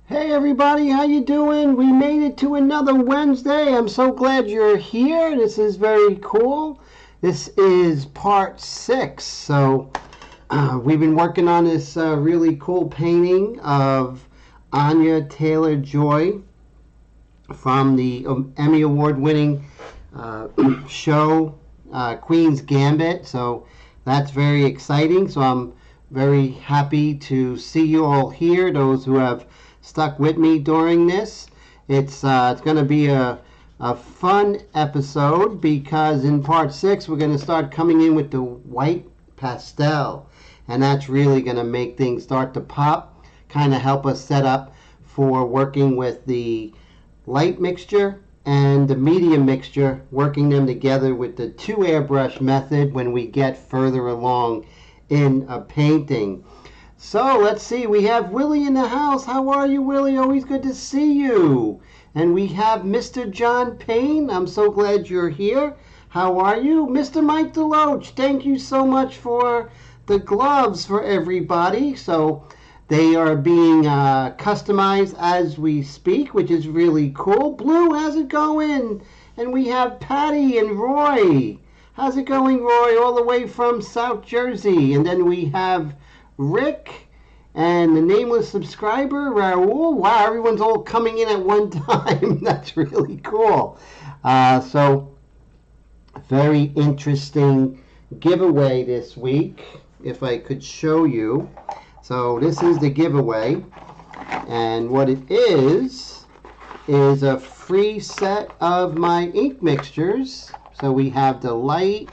Hey everybody, how you doing? We made it to another Wednesday. I'm so glad you're here. This is very cool. This is part 6. We've been working on this really cool painting of Anya Taylor-Joy from the Emmy Award winning show Queen's Gambit. So that's very exciting. So I'm very happy to see you all here, those who have stuck with me during this. It's going to be a fun episode because in part 6 we're going to start coming in with the white pastel, and that's really going to make things start to pop, kind of help us set up for working with the light mixture and the medium mixture, working them together with the 2 airbrush method when we get further along in a painting. So let's see, we have Willie in the house. How are you, Willie? Always good to see you. And we have Mr. John Payne. I'm so glad you're here. How are you? Mr. Mike Deloach, thank you so much for the gloves for everybody. So they are being customized as we speak, which is really cool. Blue, how's it going? And we have Patty and Roy. How's it going, Roy? All the way from South Jersey. And then we have Rick and the nameless subscriber, Raul. Wow, everyone's all coming in at one time. That's really cool. So, very interesting giveaway this week, if I could show you. So, this is the giveaway. And what it is a free set of my ink mixtures. So, we have the light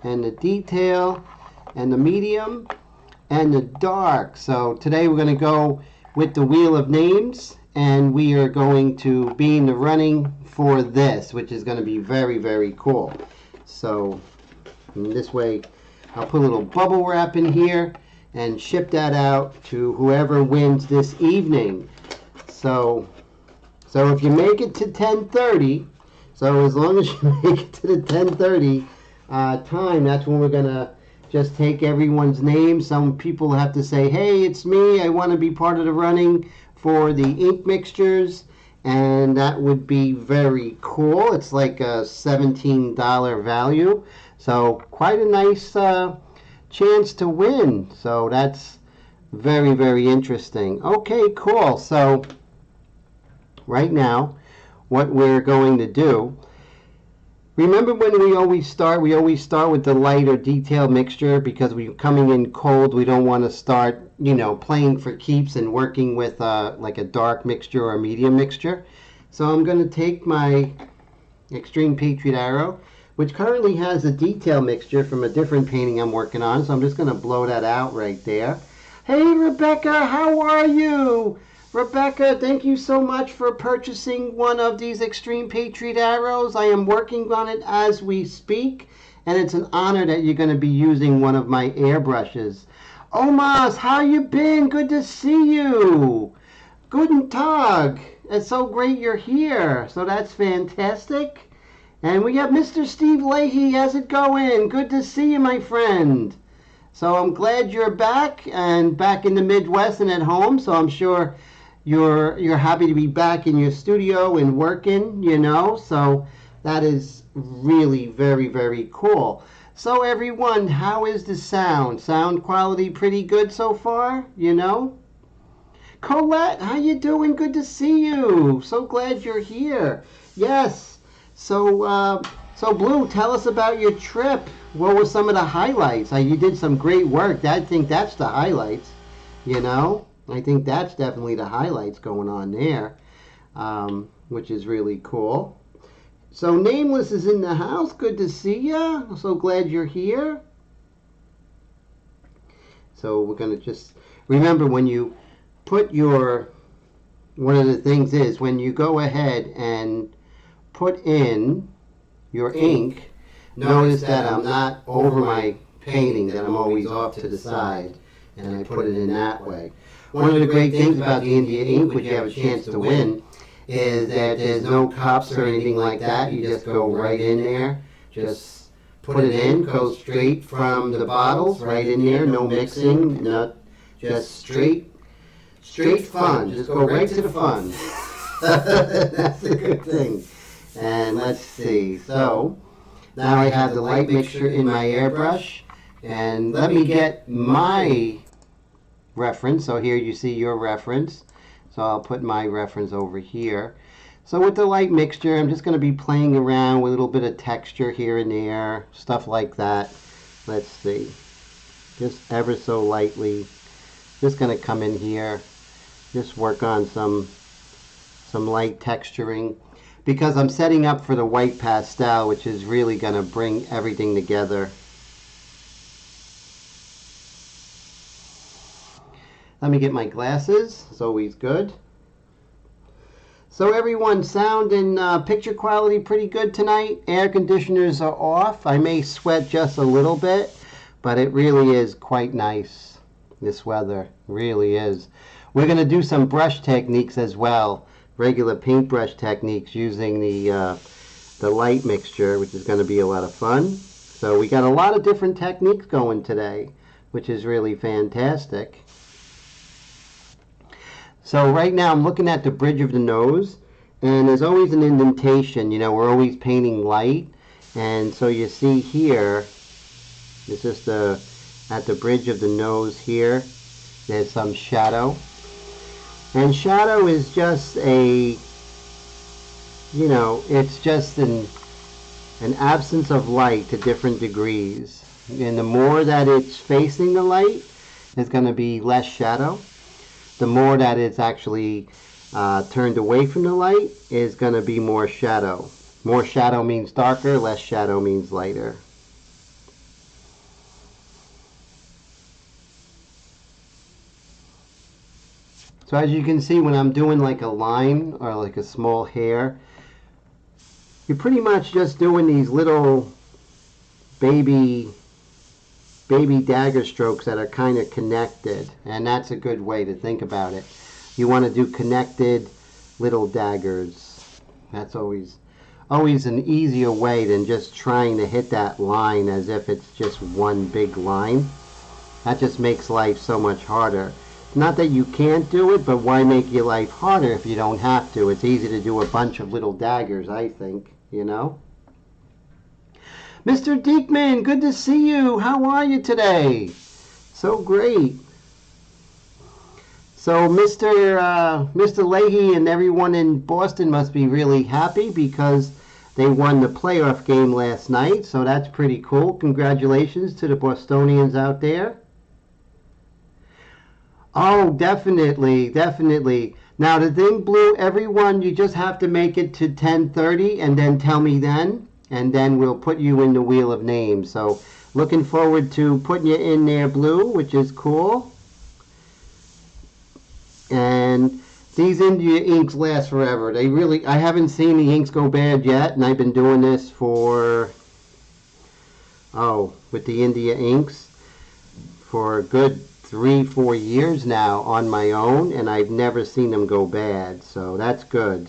and the detail and the medium and the dark. So today we're going to go with the Wheel of Names, and we are going to be in the running for this, which is going to be very, very cool. So in this way, I'll put a little bubble wrap in here and ship that out to whoever wins this evening. So if you make it to 10:30, so as long as you make it to the 10:30 time, that's when we're going to just take everyone's name. Some people have to say, hey, it's me. I want to be part of the running for the ink mixtures. And that would be very cool. It's like a $17 value. So quite a nice chance to win. So that's very, very interesting. Okay, cool. So right now, what we're going to do, remember when we always start with the light or detail mixture because we're coming in cold. We don't want to start, playing for keeps and working with like a dark mixture or a medium mixture. So I'm going to take my Extreme Patriot Arrow, which currently has a detail mixture from a different painting I'm working on. So I'm just going to blow that out right there. Hey, Rebecca, how are you? Rebecca, thank you so much for purchasing one of these Extreme Patriot Arrows. I am working on it as we speak, and it's an honor that you're going to be using one of my airbrushes. Omas, how you been? Good to see you. Guten Tag. It's so great you're here. So that's fantastic. And we have Mr. Steve Leahy. How's it going? Good to see you, my friend. So I'm glad you're back and back in the Midwest and at home. So I'm sure you're happy to be back in your studio and working, so that is really very, very cool. So everyone, how is the sound? Sound quality pretty good so far, Colette, how you doing? Good to see you. So glad you're here. Yes. So Blue, tell us about your trip. What were some of the highlights? You did some great work. I think that's the highlights, I think that's definitely the highlights going on there, which is really cool. So Nameless is in the house. Good to see ya. I'm so glad you're here. So we're going to just remember when you put one of the things is when you go ahead and put in your ink, notice that I'm not over my painting, that I'm always off to the side, and I put it in that way. One of the great things about the India ink, which you have a chance to win, is that there's no cups or anything like that. You just go right in there, just put it in, go straight from the bottles right in there, no mixing, just straight Straight fun. Just go right to the fun. That's a good thing. And let's see. So now I have the light mixture in my airbrush. And let me get my reference. So here you see your reference. So I'll put my reference over here. So with the light mixture, I'm just going to be playing around with a little bit of texture here and there, stuff like that. Let's see. Just ever so lightly. Just going to come in here. Just work on some light texturing. Because I'm setting up for the white pastel, which is really going to bring everything together. Let me get my glasses. It's always good. So everyone, sound and picture quality pretty good tonight. Air conditioners are off. I may sweat just a little bit, but it really is quite nice. This weather really is. We're going to do some brush techniques as well. Regular paintbrush techniques using the light mixture, which is going to be a lot of fun. So we got a lot of different techniques going today, which is really fantastic. So right now I'm looking at the bridge of the nose, and there's always an indentation. You know, we're always painting light, and so you see here, it's just at the bridge of the nose here, there's some shadow. And shadow is just a, you know, it's just an absence of light to different degrees. And the more that it's facing the light, there's going to be less shadow. The more that it's actually turned away from the light is going to be more shadow. More shadow means darker, less shadow means lighter. So as you can see, when I'm doing like a line or like a small hair, you're pretty much just doing these little baby dagger strokes that are kind of connected, and that's a good way to think about it. You want to do connected little daggers. That's always an easier way than just trying to hit that line as if it's just one big line. That just makes life so much harder. Not that you can't do it, but why make your life harder if you don't have to? It's easy to do a bunch of little daggers, I think, you know? Mr. Diekman, good to see you. How are you today? So great. So Mr. Leahy and everyone in Boston must be really happy because they won the playoff game last night. So that's pretty cool. Congratulations to the Bostonians out there. Oh, definitely, definitely. Now the thing, Blue, everyone, you just have to make it to 10:30 and then tell me then. And then we'll put you in the wheel of names. So looking forward to putting you in there, Blue, which is cool. And these India inks last forever. They really, I haven't seen the inks go bad yet, and I've been doing this for, with the India inks for a good 3-4 years now on my own, and I've never seen them go bad. So that's good.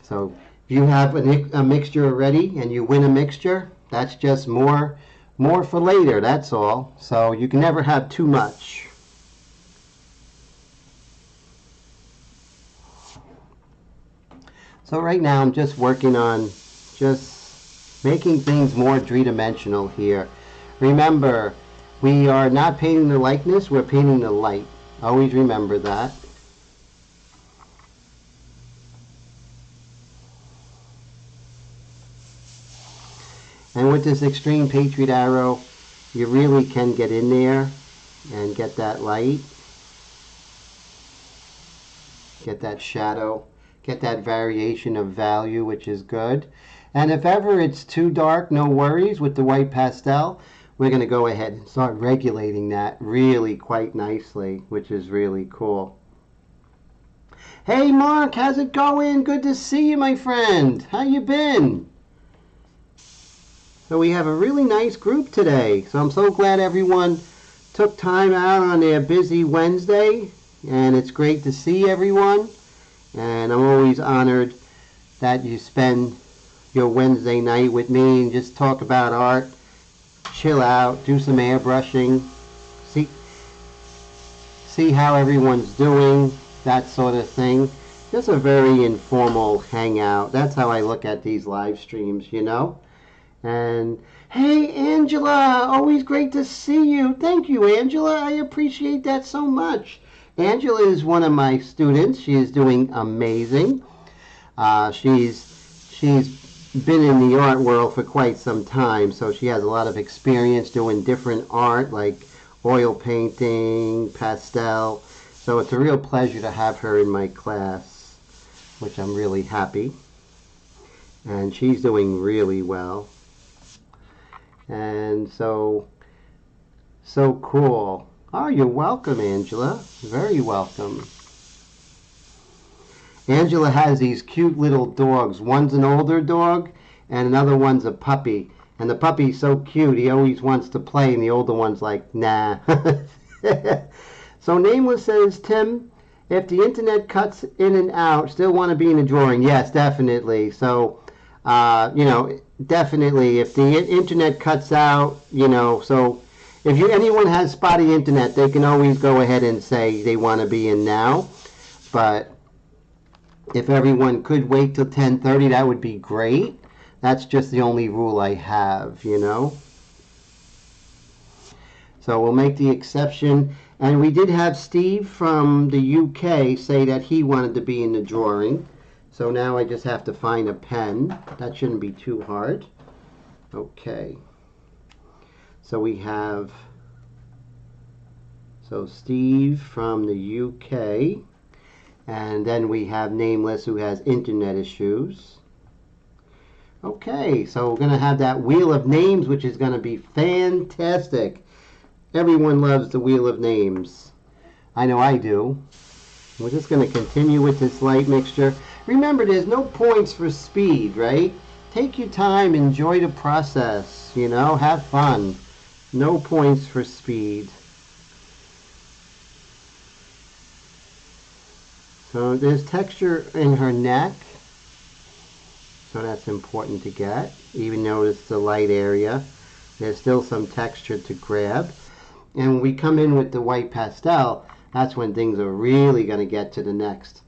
So you have a mixture already and you win a mixture, that's just more for later, that's all. So you can never have too much. So right now I'm just working on just making things more three-dimensional here. Remember, we are not painting the likeness, we're painting the light. Always remember that. And with this Extreme Patriot arrow, you really can get in there and get that light, get that shadow, get that variation of value, which is good. And if ever it's too dark, no worries. With the white pastel, we're going to go ahead and start regulating that really quite nicely, which is really cool. Hey Mark, how's it going? Good to see you, my friend. How you been? So we have a really nice group today. So I'm so glad everyone took time out on their busy Wednesday. And it's great to see everyone. And I'm always honored that you spend your Wednesday night with me and just talk about art, chill out, do some airbrushing, see how everyone's doing, that sort of thing. Just a very informal hangout. That's how I look at these live streams, you know. And hey, Angela, always great to see you. Thank you, Angela. I appreciate that so much. Angela is one of my students. She is doing amazing. She's been in the art world for quite some time, so she has a lot of experience doing different art like oil painting, pastel. So it's a real pleasure to have her in my class, which I'm really happy. And she's doing really well. And so cool. Oh, you're welcome, Angela. Very welcome. Angela has these cute little dogs. One's an older dog and another one's a puppy. And the puppy's so cute, he always wants to play, and the older one's like, nah. So Nameless says, Tim, if the internet cuts in and out, still want to be in a drawing? Yes, definitely. So, definitely, if the internet cuts out, so if anyone has spotty internet, they can always go ahead and say they want to be in now. But if everyone could wait till 10:30, that would be great. That's just the only rule I have, So we'll make the exception. And we did have Steve from the UK say that he wanted to be in the drawing. So now I just have to find a pen. That shouldn't be too hard. Okay. So we have Steve from the UK. And then we have Nameless, who has internet issues. Okay, so we're going to have that Wheel of Names, which is going to be fantastic. Everyone loves the Wheel of Names. I know I do. We're just going to continue with this light mixture. Remember, there's no points for speed, right? Take your time, enjoy the process, have fun. No points for speed. So there's texture in her neck. So that's important to get. Even though it's the light area, there's still some texture to grab. And when we come in with the white pastel, that's when things are really going to get to the next.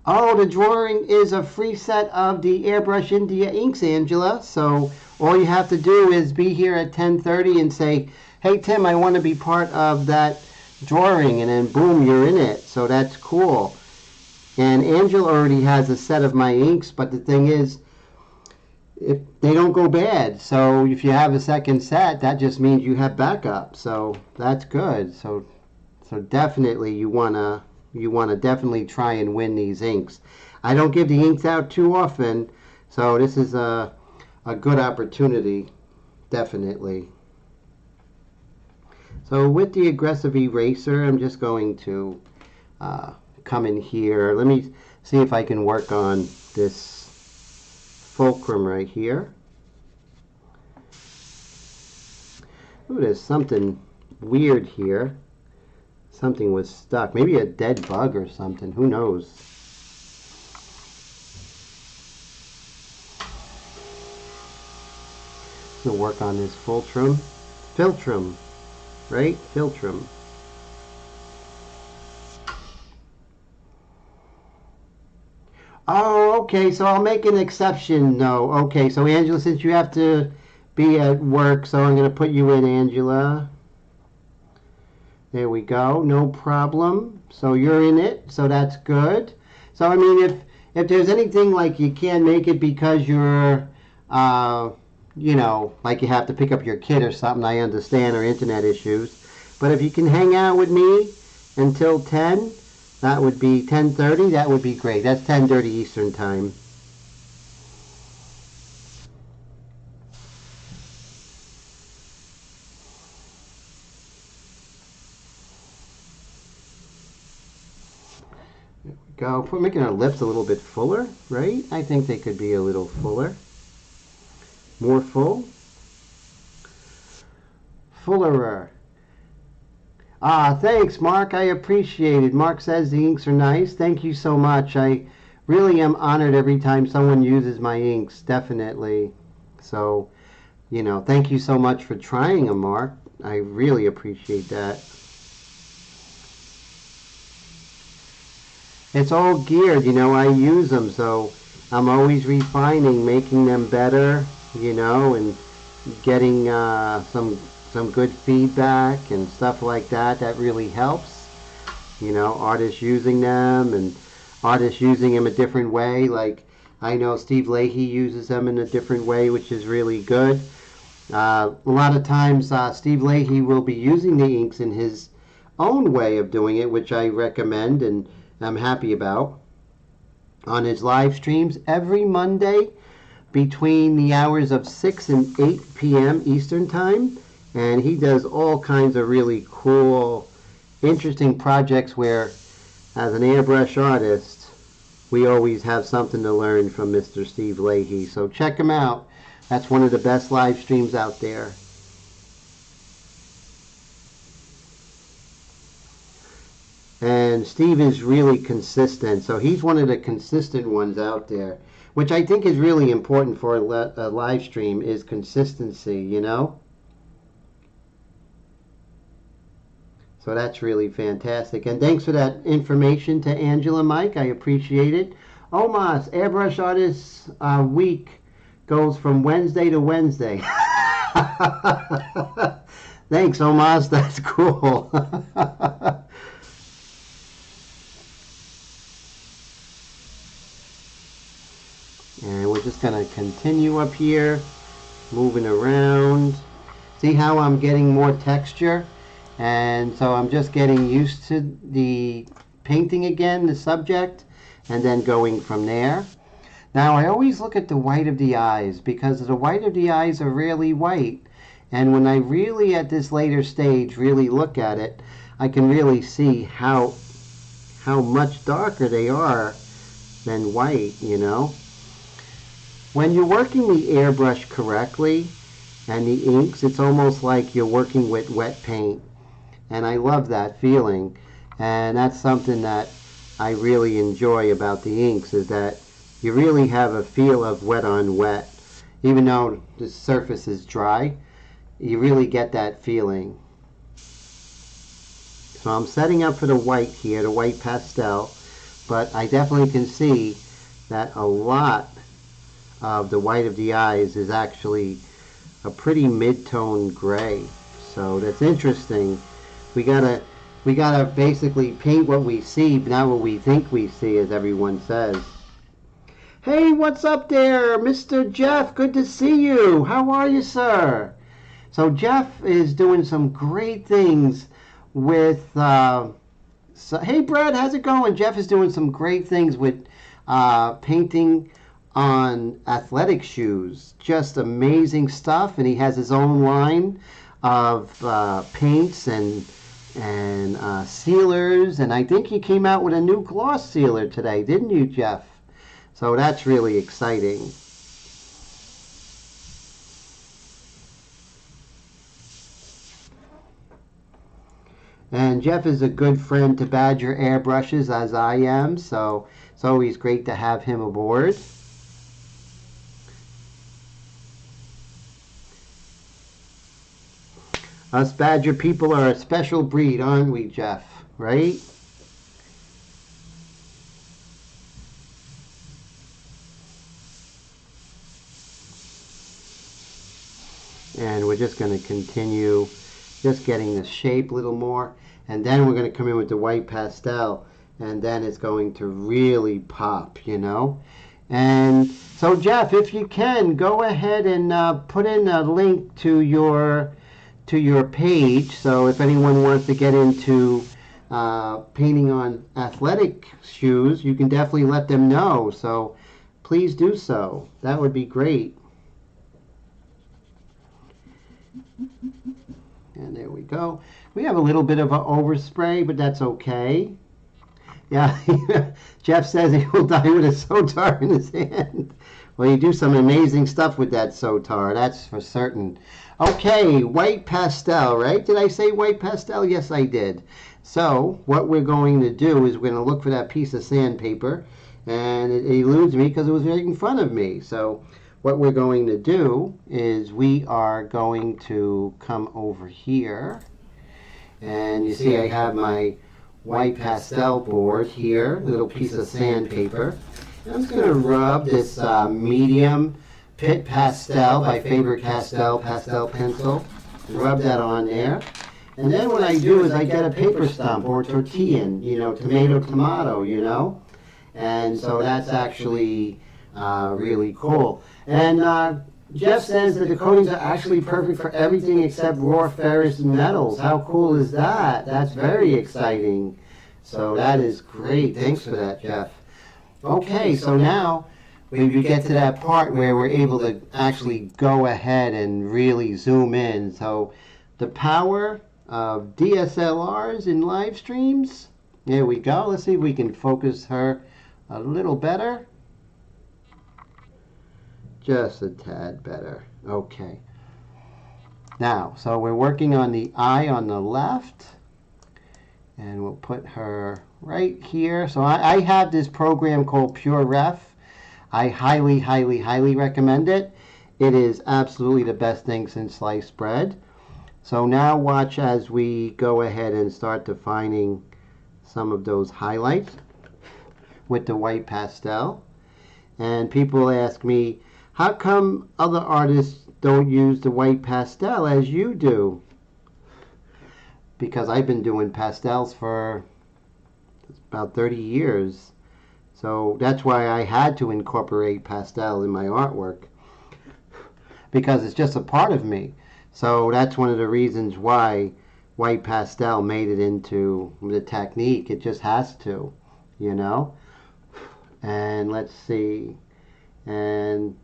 Oh, the drawing is a free set of the Airbrush India inks, Angela. So all you have to do is be here at 10:30 and say, hey, Tim, I want to be part of that drawing. And then boom, you're in it. So that's cool. And Angela already has a set of my inks, but the thing is, if they don't go bad. So if you have a second set, that just means you have backup. So that's good. So definitely you wanna definitely try and win these inks. I don't give the inks out too often, so this is a good opportunity, definitely. So with the aggressive eraser, I'm just going to come in here. Let me see if I can work on this fulcrum right here. Ooh, there's something weird here. Something was stuck. Maybe a dead bug or something. Who knows? We'll work on this fulcrum. Filtrum, right? Filtrum. Oh, okay, so I'll make an exception. No, okay, so Angela, since you have to be at work, so I'm going to put you in, Angela. There we go, no problem. So you're in it, so that's good. So, I mean, if there's anything like you can't make it because you're, like you have to pick up your kid or something, I understand, or internet issues. But if you can hang out with me until 10, that would be 10:30. That would be great. That's 10:30 Eastern Time. There we go. We're making our lips a little bit fuller, right? I think they could be a little fuller. More full. Fullerer. Ah, thanks, Mark. I appreciate it. Mark says the inks are nice. Thank you so much. I really am honored every time someone uses my inks, definitely. So, thank you so much for trying them, Mark. I really appreciate that. it's all geared, I use them, so I'm always refining, making them better, and getting some good feedback and stuff like that. That really helps. Artists using them and artists using them a different way. Like I know Steve Leahy uses them in a different way, which is really good. A lot of times, Steve Leahy will be using the inks in his own way of doing it, which I recommend and I'm happy about. On his live streams every Monday between the hours of 6 and 8 p.m. Eastern Time. And he does all kinds of really cool, interesting projects where, as an airbrush artist, we always have something to learn from Mr. Steve Leahy. So check him out. That's one of the best live streams out there. And Steve is really consistent. So he's one of the consistent ones out there, which I think is really important for a live stream, is consistency, So that's really fantastic. And thanks for that information to Angela, Mike. I appreciate it. Omas, Airbrush Artists Week goes from Wednesday to Wednesday. Thanks, Omas. That's cool. And we're just going to continue up here, moving around. See how I'm getting more texture? And so I'm just getting used to the painting again, the subject, and then going from there. Now I always look at the white of the eyes because the white of the eyes are really white. And when I really, at this later stage, really look at it, I can really see how much darker they are than white, When you're working the airbrush correctly and the inks, it's almost like you're working with wet paint. And I love that feeling. And that's something that I really enjoy about the inks, is that you really have a feel of wet on wet. Even though the surface is dry, you really get that feeling. So I'm setting up for the white here, the white pastel. But I definitely can see that a lot of the white of the eyes is actually a pretty mid-tone gray. So that's interesting. We gotta basically paint what we see, not what we think we see, as everyone says. Hey, what's up there, Mr. Jeff? Good to see you. How are you, sir? So Jeff is doing some great things with. Hey, Brad, how's it going? Jeff is doing some great things with painting on athletic shoes. Just amazing stuff, and he has his own line of paints and sealers, and I think he came out with a new gloss sealer today, didn't you, Jeff? So that's really exciting. And Jeff is a good friend to Badger Airbrushes, as I am, so it's always great to have him aboard. Us Badger people are a special breed, aren't we, Jeff? Right? And we're just going to continue just getting the shape a little more. And then we're going to come in with the white pastel. And then it's going to really pop, And so, Jeff, if you can, go ahead and put in a link to your page. So if anyone wants to get into painting on athletic shoes, you can definitely let them know. So please do so. That would be great. And there we go. We have a little bit of an overspray, but that's okay. Yeah, Jeff says he will die with a sotar in his hand. Well, you do some amazing stuff with that sotar, that's for certain. Okay, white pastel, right? Did I say white pastel? Yes, I did. So what we're going to do is we're going to look for that piece of sandpaper, and it eludes me because it was right in front of me. So what we're going to do is we are going to come over here, and you see I have my white pastel board here, a little piece of sandpaper. I'm just going to rub this medium Pit Pastel by Faber-Castell pastel pencil. Rub that on there. And then what I do is I get a paper stump or tortillan, tomato, And so that's actually really cool. And Jeff says that the coatings are actually perfect for everything except raw ferrous metals. How cool is that? That's very exciting. So that is great. Thanks for that, Jeff. Okay, so now we get to that part where we're able to actually go ahead and really zoom in. So the power of DSLRs in live streams. There we go. Let's see if we can focus her a little better. Just a tad better. Okay. Now, so we're working on the eye on the left. And we'll put her right here. So I have this program called Pure Ref. I highly, highly, highly recommend it. It is absolutely the best thing since sliced bread. So now watch as we go ahead and start defining some of those highlights with the white pastel. And people ask me, how come other artists don't use the white pastel as you do? Because I've been doing pastels for about 30 years. So that's why I had to incorporate pastel in my artwork, because it's just a part of me. So that's one of the reasons why white pastel made it into the technique. It just has to, And let's see. And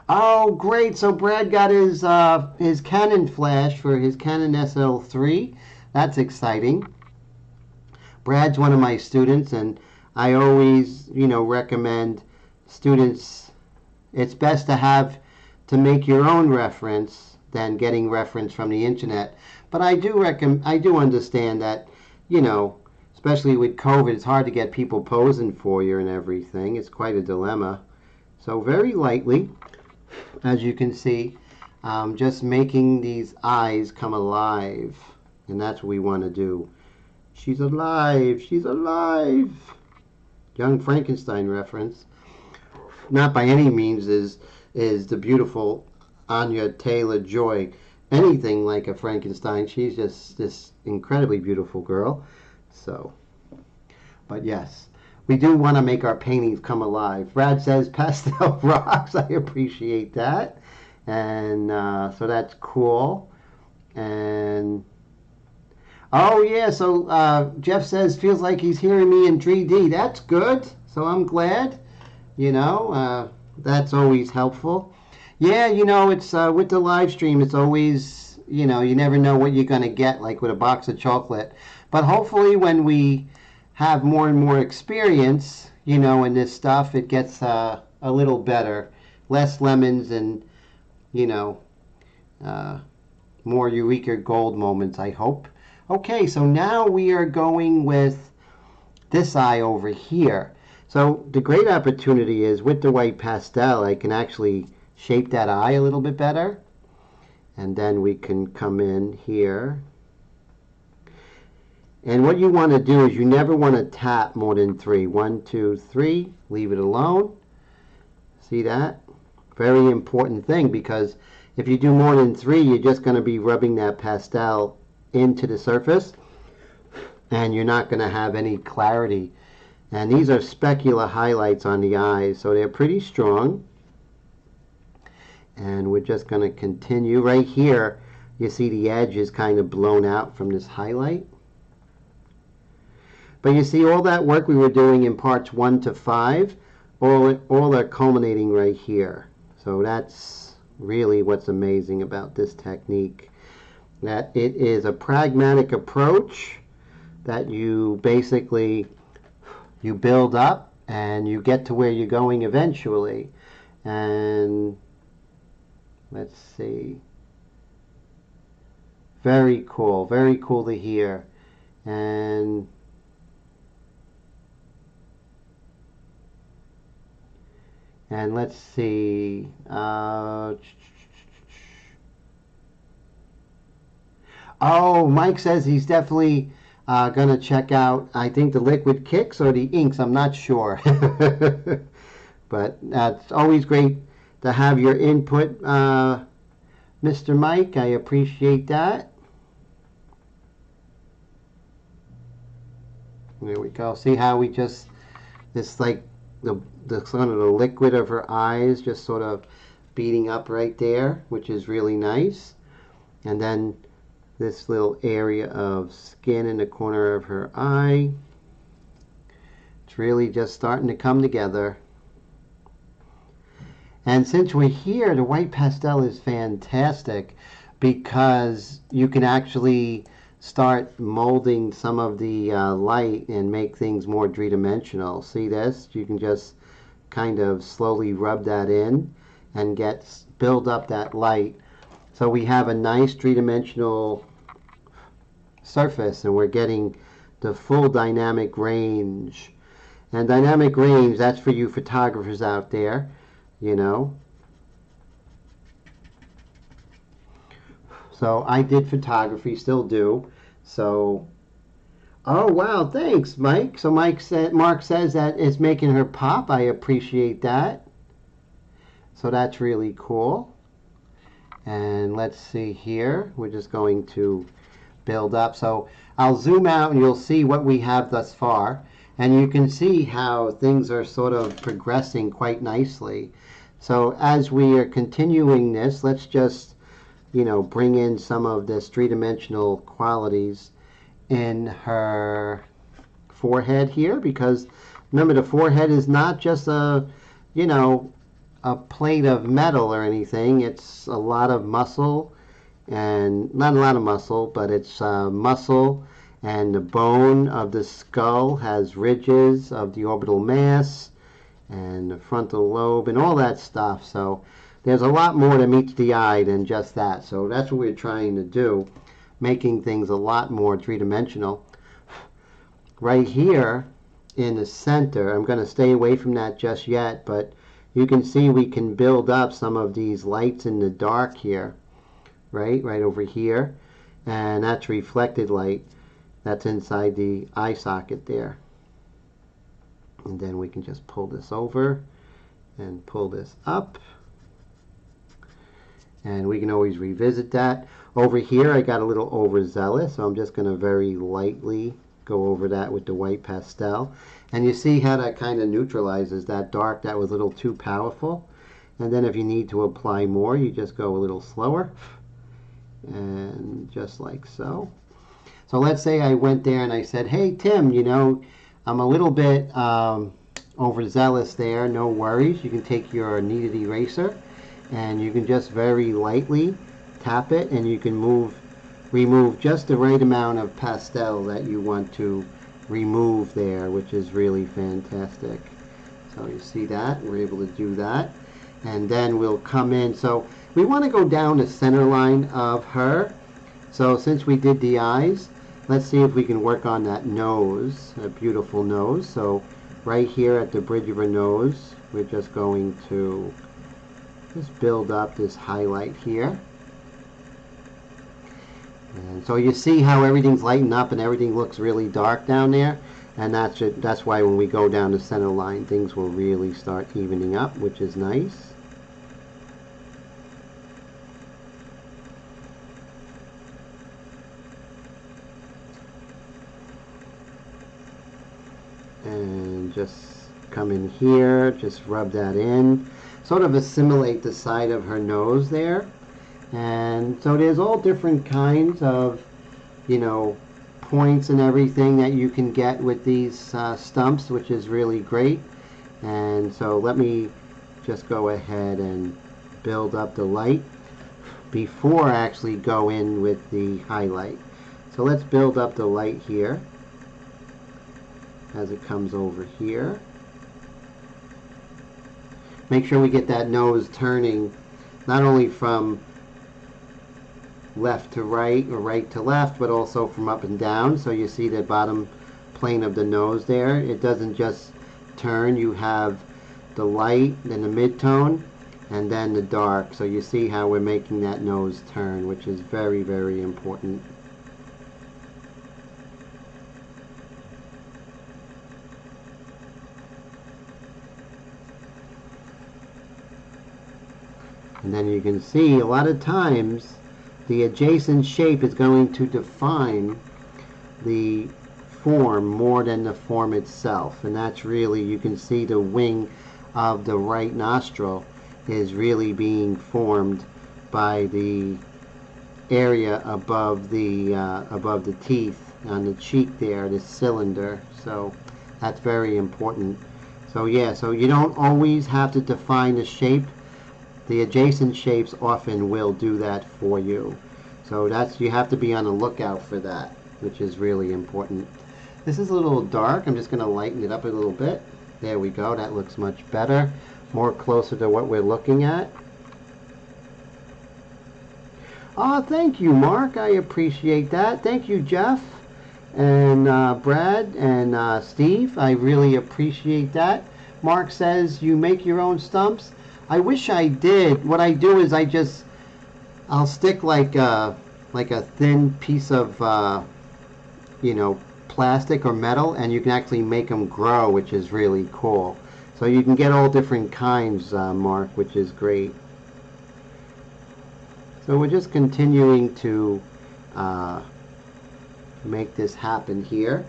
oh, great! So Brad got his Canon flash for his Canon SL3. That's exciting. Brad's one of my students, and I always, recommend students. It's best to make your own reference than getting reference from the internet. But I do understand that, especially with COVID, it's hard to get people posing for you and everything. It's quite a dilemma. So very lightly, as you can see, just making these eyes come alive, and that's what we want to do. She's alive. She's alive. Young Frankenstein reference. Not by any means is the beautiful Anya Taylor-Joy anything like a Frankenstein. She's just this incredibly beautiful girl. So, but yes, we do want to make our paintings come alive. Brad says pastel rocks. I appreciate that. And so that's cool. And oh yeah, so Jeff says feels like he's hearing me in 3D. That's good. So I'm glad. That's always helpful. Yeah, it's with the live stream, it's always, you never know what you're going to get, like with a box of chocolate. But hopefully when we have more and more experience, in this stuff, it gets a little better. Less lemons and, more Eureka Gold moments, I hope. Okay, so now we are going with this eye over here. So the great opportunity is with the white pastel, I can actually shape that eye a little bit better. And then we can come in here. And what you want to do is you never want to tap more than 3. 1, 2, 3. Leave it alone. See that? Very important thing, because if you do more than 3, you're just going to be rubbing that pastel into the surface, and you're not going to have any clarity. And these are specular highlights on the eyes, so they're pretty strong. And we're just going to continue. Right here, you see the edge is kind of blown out from this highlight. But you see all that work we were doing in parts 1 to 5, all are culminating right here. So that's really what's amazing about this technique. That it is a pragmatic approach that you basically build up and you get to where you're going eventually. And let's see. Very cool to hear. And let's see. Oh, Mike says he's definitely going to check out, I think, the liquid kicks or the inks. I'm not sure. But it's always great to have your input, Mr. Mike. I appreciate that. There we go. See how we just, this like the sort of the liquid of her eyes just sort of beating up right there, which is really nice. And then this little area of skin in the corner of her eye. It's really just starting to come together. And since we're here, the white pastel is fantastic because you can actually start molding some of the light and make things more three-dimensional. See this? You can just kind of slowly rub that in and build up that light. So we have a nice three-dimensional surface, and we're getting the full dynamic range. And dynamic range, that's for you photographers out there, you know. So I did photography, still do. So, oh wow, thanks, Mike. So Mark says that it's making her pop. I appreciate that. So that's really cool. And let's see here. We're just going to build up. So I'll zoom out and you'll see what we have thus far. And you can see how things are sort of progressing quite nicely. So as we are continuing this, let's just, you know, bring in some of this three-dimensional qualities in her forehead here, because remember, the forehead is not just a, you know, a plate of metal or anything. It's a lot of muscle, and not a lot of muscle, but it's muscle, and the bone of the skull has ridges of the orbital mass and the frontal lobe and all that stuff. So there's a lot more that meets the eye than just that. So that's what we're trying to do, making things a lot more three-dimensional. Right here in the center, I'm going to stay away from that just yet, but you can see we can build up some of these lights in the dark here, right over here, and that's reflected light that's inside the eye socket there. And then we can just pull this over and pull this up, and we can always revisit that. Over here I got a little overzealous, so I'm just going to very lightly go over that with the white pastel. And you see how that kind of neutralizes that dark that was a little too powerful. And then if you need to apply more, you just go a little slower, and just like so. So let's say I went there and I said, hey Tim, you know, I'm a little bit overzealous there. No worries. You can take your kneaded eraser and you can just very lightly tap it, and you can remove just the right amount of pastel that you want to remove there, which is really fantastic. So you see that? We're able to do that. And then we'll come in. So we want to go down the center line of her. So since we did the eyes, let's see if we can work on that nose, a beautiful nose. So right here at the bridge of her nose, we're just going to just build up this highlight here. And so you see how everything's lighting up and everything looks really dark down there. And that's it. That's why when we go down the center line, things will really start evening up, which is nice. And just come in here, just rub that in, sort of assimilate the side of her nose there. And so there's all different kinds of, you know, points and everything that you can get with these stumps, which is really great. And so let me just go ahead and build up the light before I actually go in with the highlight. So let's build up the light here as it comes over here. Make sure we get that nose turning not only from left to right or right to left, but also from up and down. So you see the bottom plane of the nose there. It doesn't just turn. You have the light, then the mid-tone, and then the dark. So you see how we're making that nose turn, which is very, very important. And then you can see a lot of times the adjacent shape is going to define the form more than the form itself. And that's really, you can see the wing of the right nostril is really being formed by the area above the teeth on the cheek there, the cylinder. So that's very important. So yeah, so you don't always have to define the shape. The adjacent shapes often will do that for you. So that's, you have to be on the lookout for that, which is really important. This is a little dark. I'm just going to lighten it up a little bit. There we go. That looks much better. More closer to what we're looking at. Oh, thank you, Mark. I appreciate that. Thank you, Jeff and Brad and Steve. I really appreciate that. Mark says you make your own stumps. I wish I did. What I do is I'll stick like a thin piece of plastic or metal, and you can actually make them grow, which is really cool. So you can get all different kinds, Mark, which is great. So we're just continuing to make this happen here.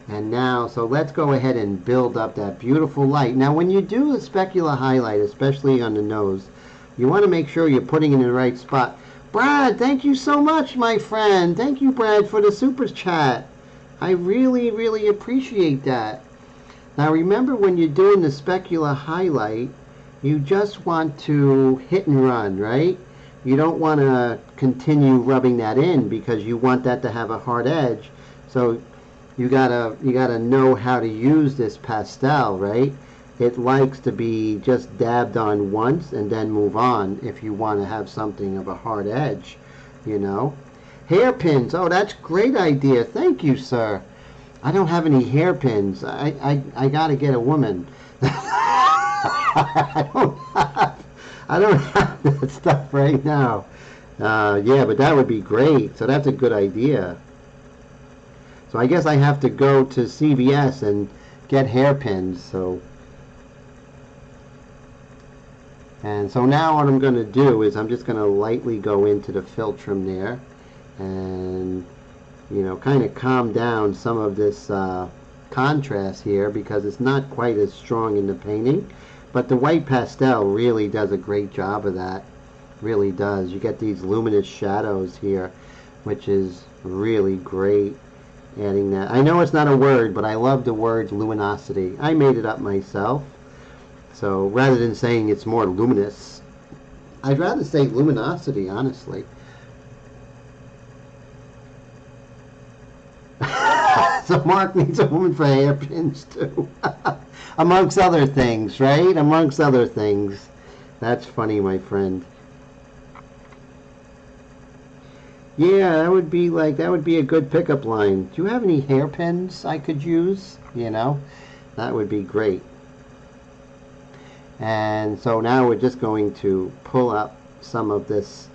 And now, so let's go ahead and build up that beautiful light. Now when you do a specular highlight, especially on the nose, you want to make sure you're putting it in the right spot. Brad, thank you so much, my friend. Thank you, Brad, for the super chat. I really, really appreciate that. Now remember, when you're doing the specular highlight, you just want to hit and run, right? You don't want to continue rubbing that in because you want that to have a hard edge. So you gotta know how to use this pastel, right? It likes to be just dabbed on once and then move on if you want to have something of a hard edge, you know. Hairpins, oh, that's a great idea. Thank you, sir. I don't have any hairpins. I gotta get a woman. I don't have that stuff right now. Yeah, but that would be great. So that's a good idea. So I guess I have to go to CVS and get hairpins. And so now what I'm going to do is I'm just going to lightly go into the philtrum there and, you know, kind of calm down some of this contrast here, because it's not quite as strong in the painting. But the white pastel really does a great job of that. Really does. You get these luminous shadows here, which is really great. Adding that. I know it's not a word, but I love the word luminosity. I made it up myself. So rather than saying it's more luminous, I'd rather say luminosity, honestly. So Mark needs a woman for hairpins too. Amongst other things, right? Amongst other things. That's funny, my friend. Yeah, that would be a good pickup line. Do you have any hairpins I could use? You know, that would be great. And so now we're just going to pull up some of this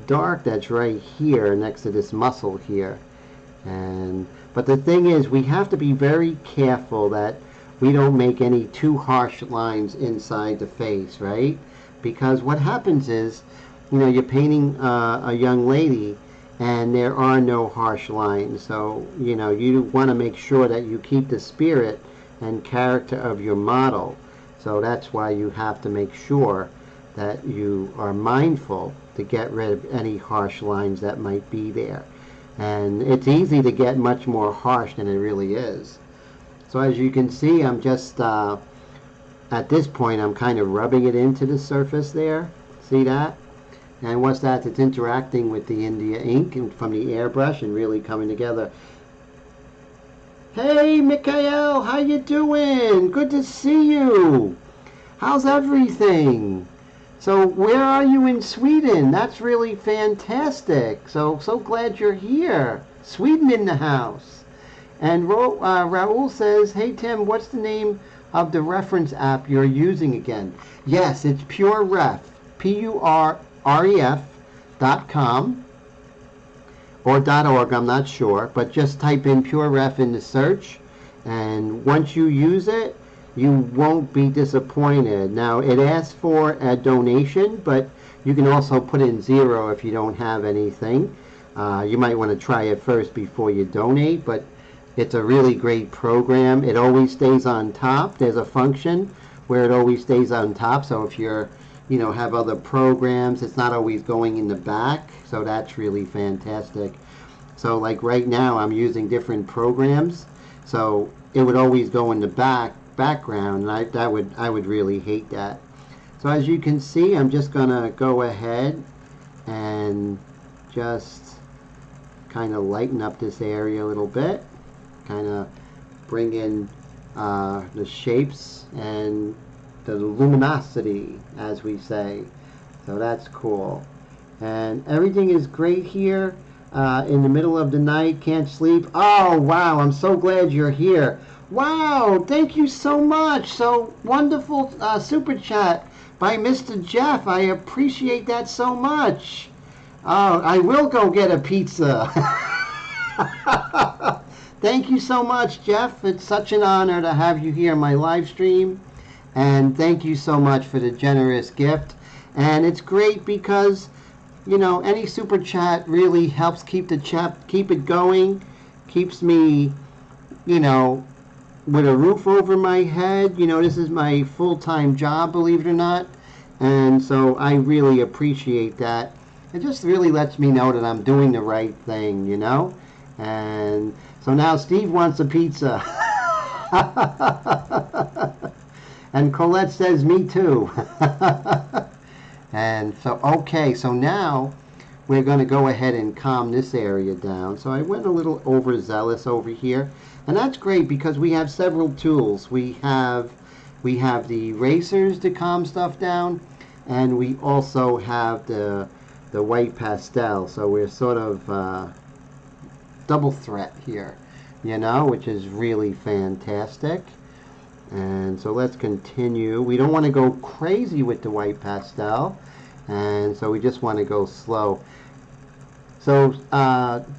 dark that's right here next to this muscle here. But the thing is, we have to be very careful that we don't make any too harsh lines inside the face, right? Because what happens is, you know, you're painting a young lady and there are no harsh lines. So, you know, you want to make sure that you keep the spirit and character of your model. So that's why you have to make sure that you are mindful to get rid of any harsh lines that might be there. And it's easy to get much more harsh than it really is. So as you can see, I'm just, at this point, I'm kind of rubbing it into the surface there. See that? And once that, it's interacting with the India ink and from the airbrush and really coming together. Hey, Mikhail, how you doing? Good to see you. How's everything? So where are you in Sweden? That's really fantastic. So glad you're here. Sweden in the house. And Raul says, hey, Tim, what's the name of the reference app you're using again? Yes, it's PureRef. PureRef.com or .org, I'm not sure, but just type in PureRef in the search, and once you use it, you won't be disappointed. Now, it asks for a donation, but You can also put in 0 if you don't have anything. You might want to try it first before you donate, but it's a really great program. It always stays on top. There's a function where it always stays on top, so if you're, you know, have other programs, it's not always going in the back, so that's really fantastic. So like right now I'm using different programs, so it would always go in the background, and I would really hate that. So as you can see, I'm just gonna go ahead and just kind of lighten up this area a little bit, kind of bring in the shapes and the luminosity, as we say. So that's cool. And everything is great here. In the middle of the night, can't sleep. Oh, wow, I'm so glad you're here. Wow, thank you so much. So wonderful super chat by Mr. Jeff. I appreciate that so much. I will go get a pizza. Thank you so much, Jeff. It's such an honor to have you here in my live stream. And thank you so much for the generous gift. And it's great because, you know, any super chat really helps keep it going, keeps me, you know, with a roof over my head. You know, this is my full-time job, believe it or not. And so I really appreciate that. It just really lets me know that I'm doing the right thing, you know. And so now Steve wants a pizza. And Colette says, me too. And so, okay, so now we're going to go ahead and calm this area down. So I went a little overzealous over here. And that's great because we have several tools. We have the erasers to calm stuff down. And we also have the white pastel. So we're sort of double threat here, you know, which is really fantastic. And so let's continue. We don't want to go crazy with the white pastel, and so we just want to go slow. So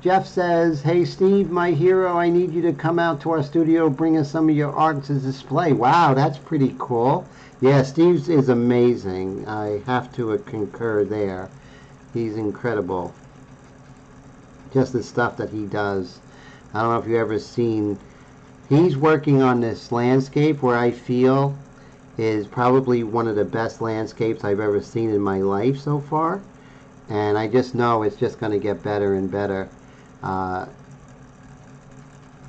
Jeff says, hey Steve, my hero, I need you to come out to our studio, bring us some of your art to display. Wow, that's pretty cool. Yeah, Steve's is amazing. I have to concur there. He's incredible. Just the stuff that he does. I don't know if you've ever seen. He's working on this landscape where I feel is probably one of the best landscapes I've ever seen in my life so far. And I just know it's just going to get better and better.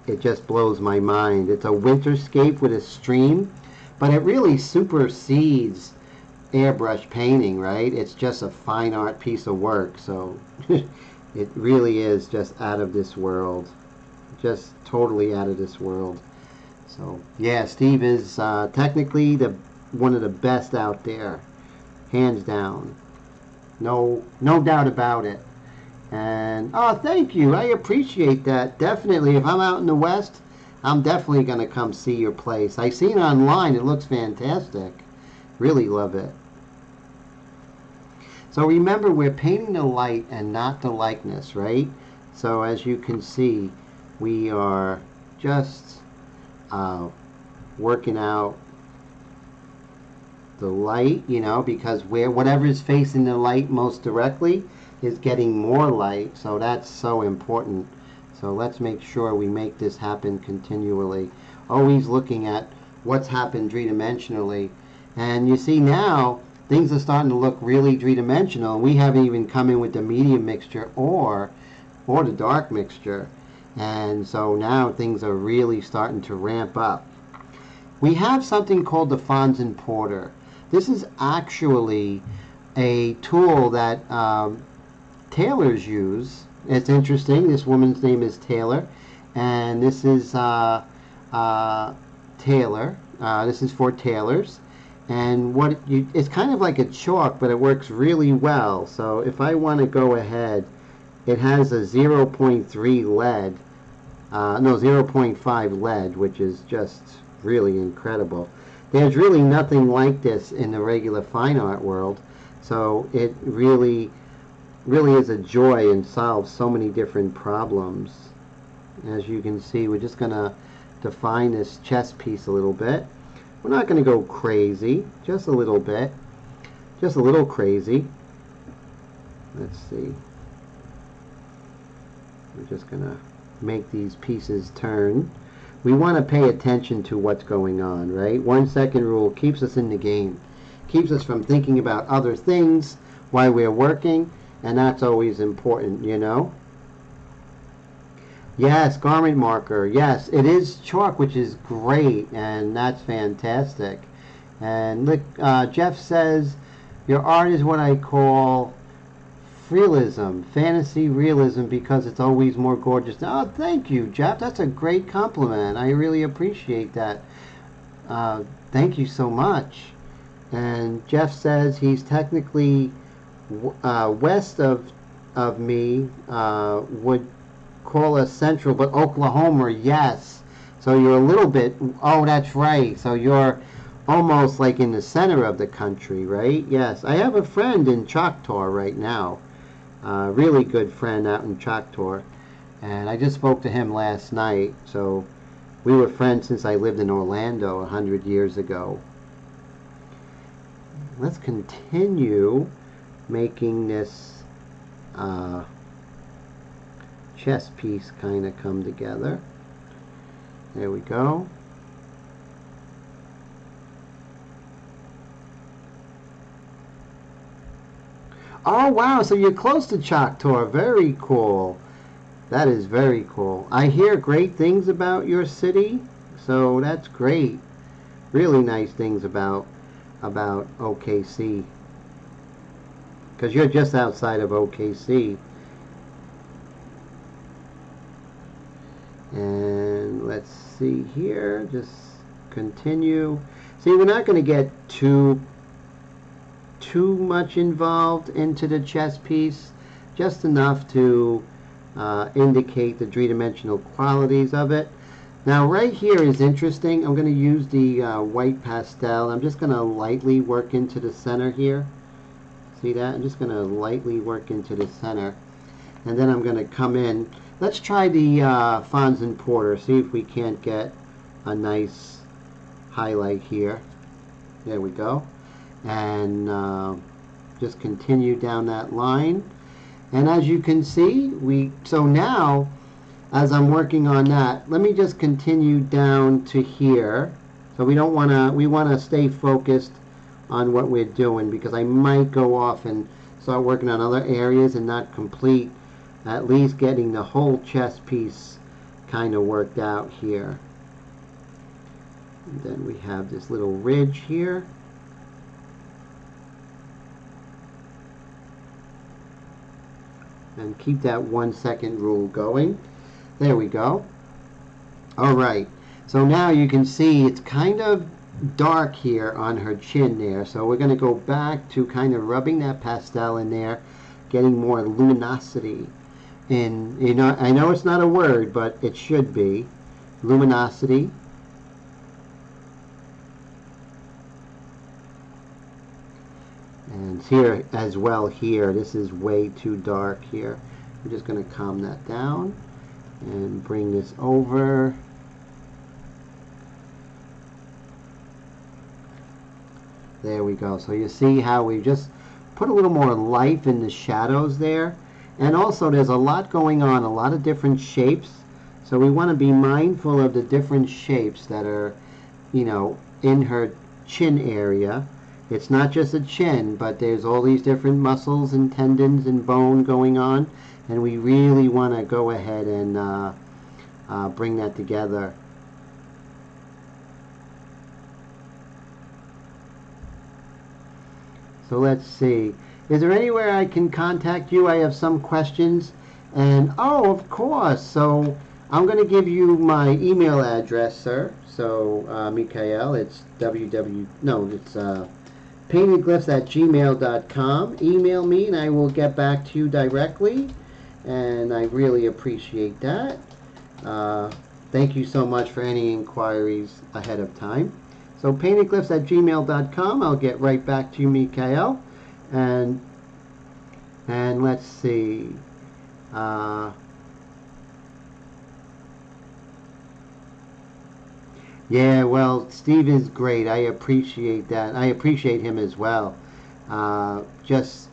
It just blows my mind. It's a winterscape with a stream, but it really supersedes airbrush painting, right? It's just a fine art piece of work. So it really is just out of this world. Just totally out of this world. So yeah, Steve is technically one of the best out there, hands down. No doubt about it. And oh, thank you. I appreciate that. Definitely, if I'm out in the West, I'm definitely going to come see your place. I seen it online. It looks fantastic. Really love it. So remember, we're painting the light and not the likeness, right? So as you can see, we are just working out the light, you know, because whatever is facing the light most directly is getting more light. So that's so important. So let's make sure we make this happen continually. Always looking at what's happened three-dimensionally. And you see now, things are starting to look really three-dimensional. We haven't even come in with the medium mixture or the dark mixture. And so now things are really starting to ramp up. We have something called the Fonzan Porter. This is actually a tool that tailors use. It's interesting. This woman's name is Taylor, and this is Taylor. This is for tailors. And it's kind of like a chalk, but it works really well. So if I want to go ahead, it has a 0.3 lead. No, 0.5 lead, which is just really incredible. There's really nothing like this in the regular fine art world, so it really is a joy and solves so many different problems. As you can see, we're just going to define this chest piece a little bit. We're not going to go crazy, just a little bit, just a little crazy. Let's see. We're just going to make these pieces turn. We want to pay attention to what's going on, right? 1 second rule keeps us in the game. Keeps us from thinking about other things while we're working, and that's always important, you know? Yes, garment marker. Yes, it is chalk, which is great, and that's fantastic. And look, Jeff says, your art is what I call realism, fantasy realism, because it's always more gorgeous. Oh, thank you, Jeff. That's a great compliment. I really appreciate that. Thank you so much. And Jeff says he's technically west of me, would call us central, but Oklahoma, yes. So you're a little bit, oh, that's right. So you're almost like in the center of the country, right? Yes. I have a friend in Choctaw right now. Really good friend out in Choctaw. And I just spoke to him last night. So we were friends since I lived in Orlando 100 years ago. Let's continue making this chess piece kind of come together. There we go. Oh wow, so you're close to Choctaw. Very cool. That is very cool. I hear great things about your city, so that's great. Really nice things about OKC. Because you're just outside of OKC. And let's see here, just continue. See, we're not going to get too much involved into the chess piece, just enough to indicate the three-dimensional qualities of it. Now right here is interesting. I'm going to use the white pastel. I'm just going to lightly work into the center here. See that? I'm just going to lightly work into the center, and then I'm going to come in. Let's try the Fonzan Porter, see if we can't get a nice highlight here. There we go. And just continue down that line. And as you can see, so now, as I'm working on that, let me just continue down to here. So we want to stay focused on what we're doing, because I might go off and start working on other areas and not complete at least getting the whole chess piece kind of worked out here. And then we have this little ridge here. And keep that 1 second rule going. There we go. Alright, so now you can see it's kind of dark here on her chin there. So we're going to go back to kind of rubbing that pastel in there, getting more luminosity. And you know, I know it's not a word, but it should be luminosity. And here as well, here this is way too dark here. I'm just going to calm that down and bring this over. There we go. So you see how we just put a little more life in the shadows there. And also there's a lot going on, a lot of different shapes. So we want to be mindful of the different shapes that are, you know, in her chin area. It's not just a chin, but there's all these different muscles and tendons and bone going on. And we really want to go ahead and bring that together. So let's see. Is there anywhere I can contact you? I have some questions. And, oh, of course. So I'm going to give you my email address, sir. So, Mikhail, it's paintedglyphs@gmail.com. Email me and I will get back to you directly. And I really appreciate that. Thank you so much for any inquiries ahead of time. So paintedglyphs@gmail.com. I'll get right back to you, Mikhail. And let's see. Yeah, well, Steve is great. I appreciate that. I appreciate him as well. Just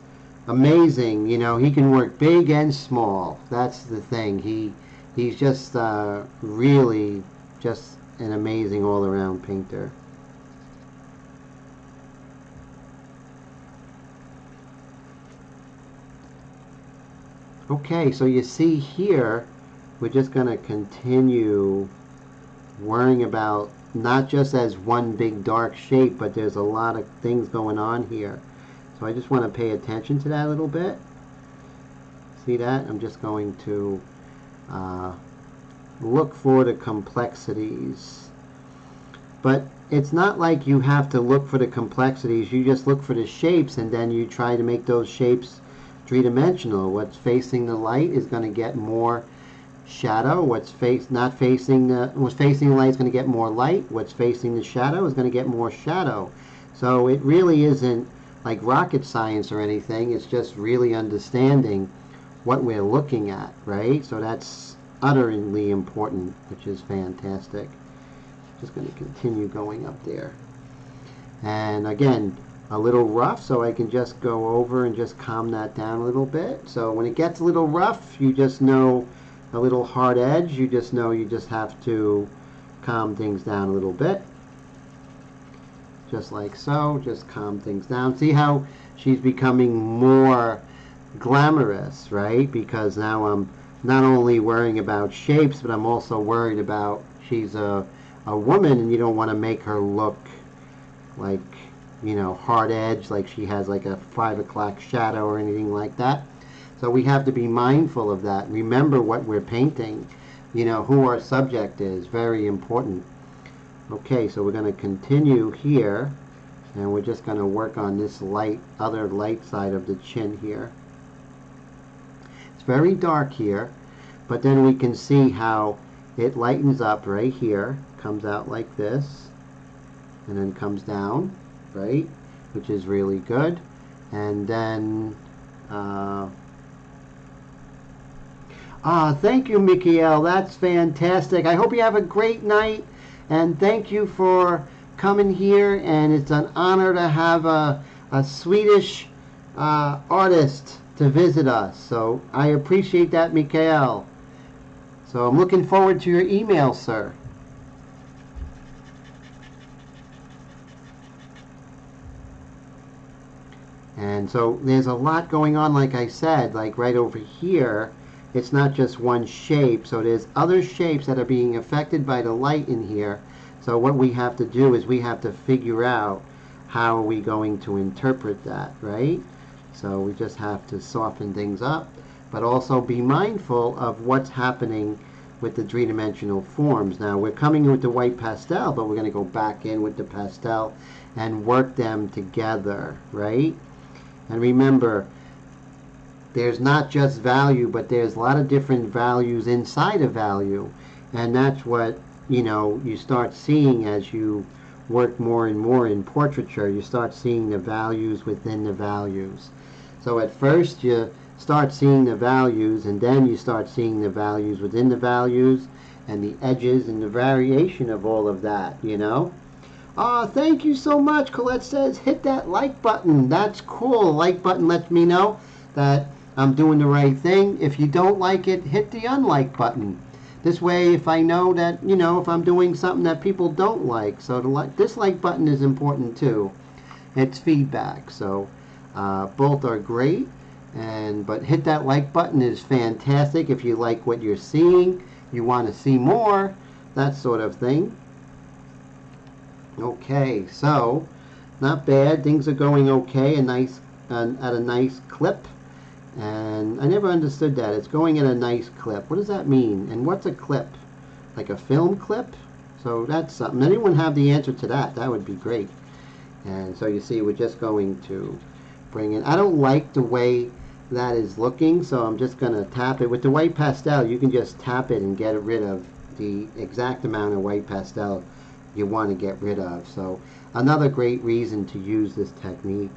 amazing. You know, he can work big and small. That's the thing. He's just really just an amazing all-around painter. Okay, so you see here, we're just going to continue worrying about not just as one big dark shape, but there's a lot of things going on here. So I just want to pay attention to that a little bit. See that? I'm just going to look for the complexities. But it's not like you have to look for the complexities. You just look for the shapes, and then you try to make those shapes three-dimensional. What's facing the light is going to get more shadow. What's facing the light is going to get more light. What's facing the shadow is going to get more shadow. So it really isn't like rocket science or anything. It's just really understanding what we're looking at, right? So that's utterly important, which is fantastic. Just going to continue going up there. And again, a little rough, so I can just go over and just calm that down a little bit. So when it gets a little rough, you just know, a little hard edge, you just know you just have to calm things down a little bit. Just like so, just calm things down. See how she's becoming more glamorous, right? Because now I'm not only worrying about shapes, but I'm also worried about she's a woman, and you don't want to make her look like, you know, hard edge, like she has like a 5 o'clock shadow or anything like that. So we have to be mindful of that. Remember what we're painting, you know, who our subject is. Very important. Okay, so we're going to continue here, and we're just going to work on this other light side of the chin here. It's very dark here, but then we can see how it lightens up right here, comes out like this, and then comes down, right, which is really good. And then thank you, Michael. That's fantastic. I hope you have a great night, and thank you for coming here. And it's an honor to have a Swedish artist to visit us. So I appreciate that, Michael. So I'm looking forward to your email, sir. And so there's a lot going on, like I said, like right over here. It's not just one shape, so there's other shapes that are being affected by the light in here. So what we have to do is we have to figure out how are we going to interpret that, right? So we just have to soften things up, but also be mindful of what's happening with the three-dimensional forms. Now we're coming in with the white pastel, but we're going to go back in with the pastel and work them together, right? And remember, there's not just value, but there's a lot of different values inside a value. And that's what, you know, you start seeing as you work more and more in portraiture. You start seeing the values within the values. So at first you start seeing the values, and then you start seeing the values within the values, and the edges and the variation of all of that, you know. Thank you so much. Colette says, hit that like button. That's cool. The like button lets me know that I'm doing the right thing. If you don't like it, hit the unlike button. This way, if I know that, you know, if I'm doing something that people don't like. So the this like button is important too. It's feedback. So both are great. But hit that like button is fantastic if you like what you're seeing. You want to see more, that sort of thing. Okay, so not bad. Things are going okay. At a nice clip. And I never understood that. It's going at a nice clip. What does that mean? And what's a clip? Like a film clip? So that's something. Anyone have the answer to that? That would be great. And so you see, we're just going to bring in. I don't like the way that is looking, so I'm just going to tap it. With the white pastel, you can just tap it and get rid of the exact amount of white pastel you want to get rid of. So another great reason to use this technique.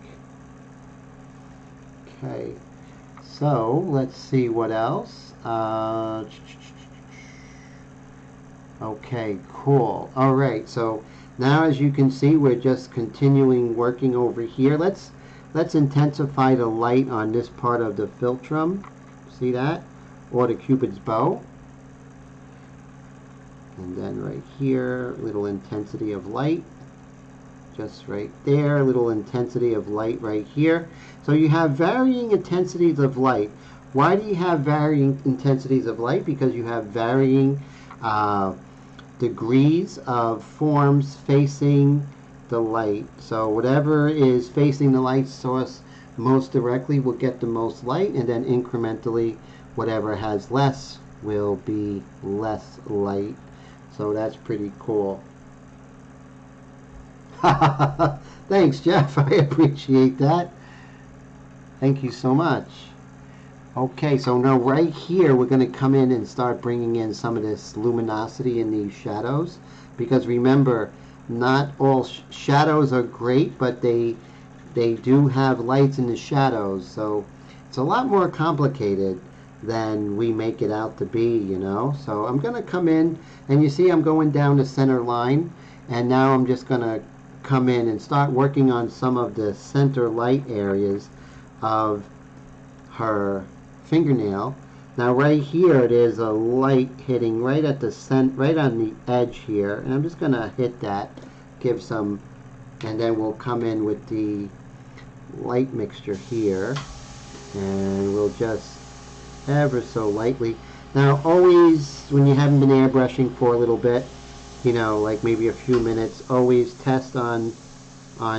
Okay, so let's see what else. Okay, cool. All right, so now as you can see, we're just continuing working over here. Let's let's intensify the light on this part of the philtrum. See that? Or the Cupid's bow. And then right here, little intensity of light. Just right there, little intensity of light right here. So you have varying intensities of light. Why do you have varying intensities of light? Because you have varying degrees of forms facing the light. So whatever is facing the light source most directly will get the most light, and then incrementally whatever has less will be less light. So that's pretty cool. Thanks, Jeff. I appreciate that. Thank you so much. Okay, so now right here we're going to come in and start bringing in some of this luminosity in these shadows, because remember, not all shadows are great, but they do have lights in the shadows, so it's a lot more complicated than we make it out to be, you know. So I'm going to come in, and you see I'm going down the center line, and now I'm just going to come in and start working on some of the center light areas of her fingernail. Now right here there's a light hitting right at the right on the edge here, and I'm just gonna hit that, give some, and then we'll come in with the light mixture here, and we'll just ever so lightly. Now always, when you haven't been airbrushing for a little bit, you know, like maybe a few minutes, always test on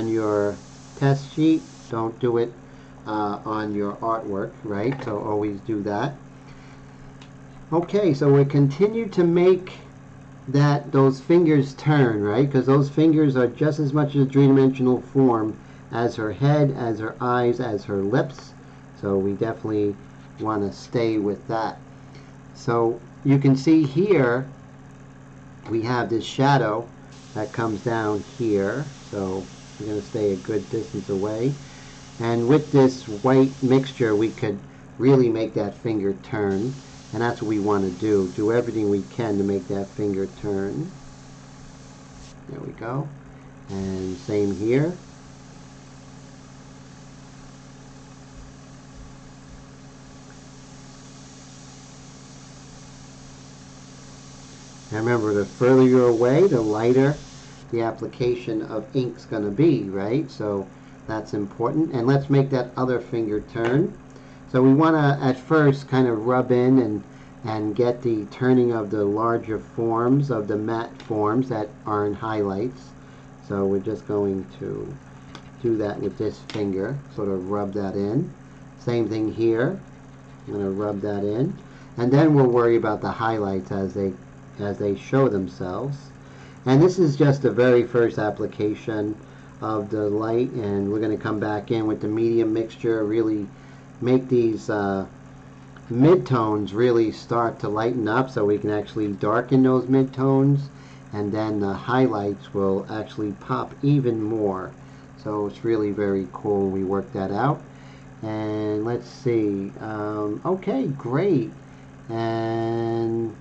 your test sheet. Don't do it on your artwork, right? So always do that. Okay, so we continue to make those fingers turn, right? Because those fingers are just as much a three-dimensional form as her head, as her eyes, as her lips. So we definitely want to stay with that. So you can see here we have this shadow that comes down here. So we're going to stay a good distance away. And with this white mixture, we could really make that finger turn. And that's what we want to do. Do everything we can to make that finger turn. There we go. And same here. And remember, the further you're away, the lighter the application of ink's going to be, right? So that's important. And let's make that other finger turn. So we want to, at first, kind of rub in and get the turning of the larger forms, of the matte forms that are in highlights. So we're just going to do that with this finger, sort of rub that in. Same thing here. I'm going to rub that in. And then we'll worry about the highlights as they show themselves. And this is just the very first application of the light, and we're going to come back in with the medium mixture, really make these midtones really start to lighten up so we can actually darken those midtones, and then the highlights will actually pop even more. So it's really very cool when we work that out. And let's see. Okay, great. And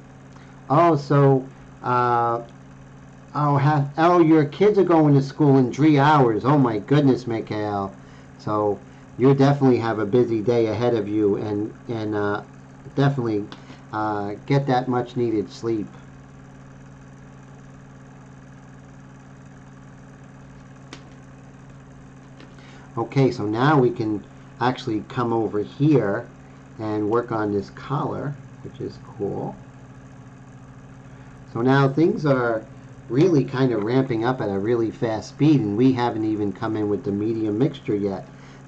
so your kids are going to school in 3 hours. Oh my goodness, Mikhail. So you definitely have a busy day ahead of you, and definitely get that much needed sleep. Okay, so now we can actually come over here and work on this collar, which is cool. So now things are really kind of ramping up at a really fast speed, and we haven't even come in with the medium mixture yet.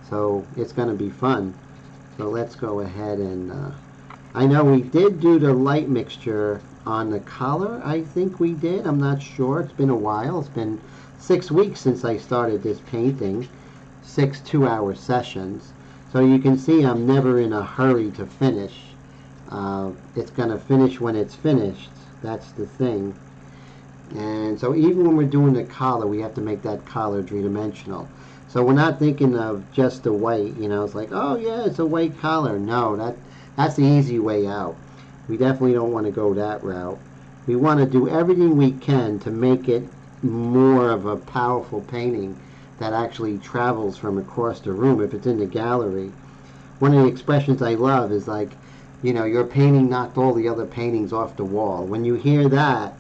So it's going to be fun. So let's go ahead and I know we did do the light mixture on the collar. I think we did. I'm not sure. It's been a while. It's been 6 weeks since I started this painting. 6 2-hour sessions. So you can see I'm never in a hurry to finish. It's going to finish when it's finished. That's the thing. And so even when we're doing the collar, we have to make that collar three-dimensional. So we're not thinking of just the white, you know, it's like, oh yeah, it's a white collar. No, that's the easy way out. We definitely don't want to go that route. We want to do everything we can to make it more of a powerful painting that actually travels from across the room if it's in the gallery. One of the expressions I love is like, you know, your painting knocked all the other paintings off the wall. When you hear that,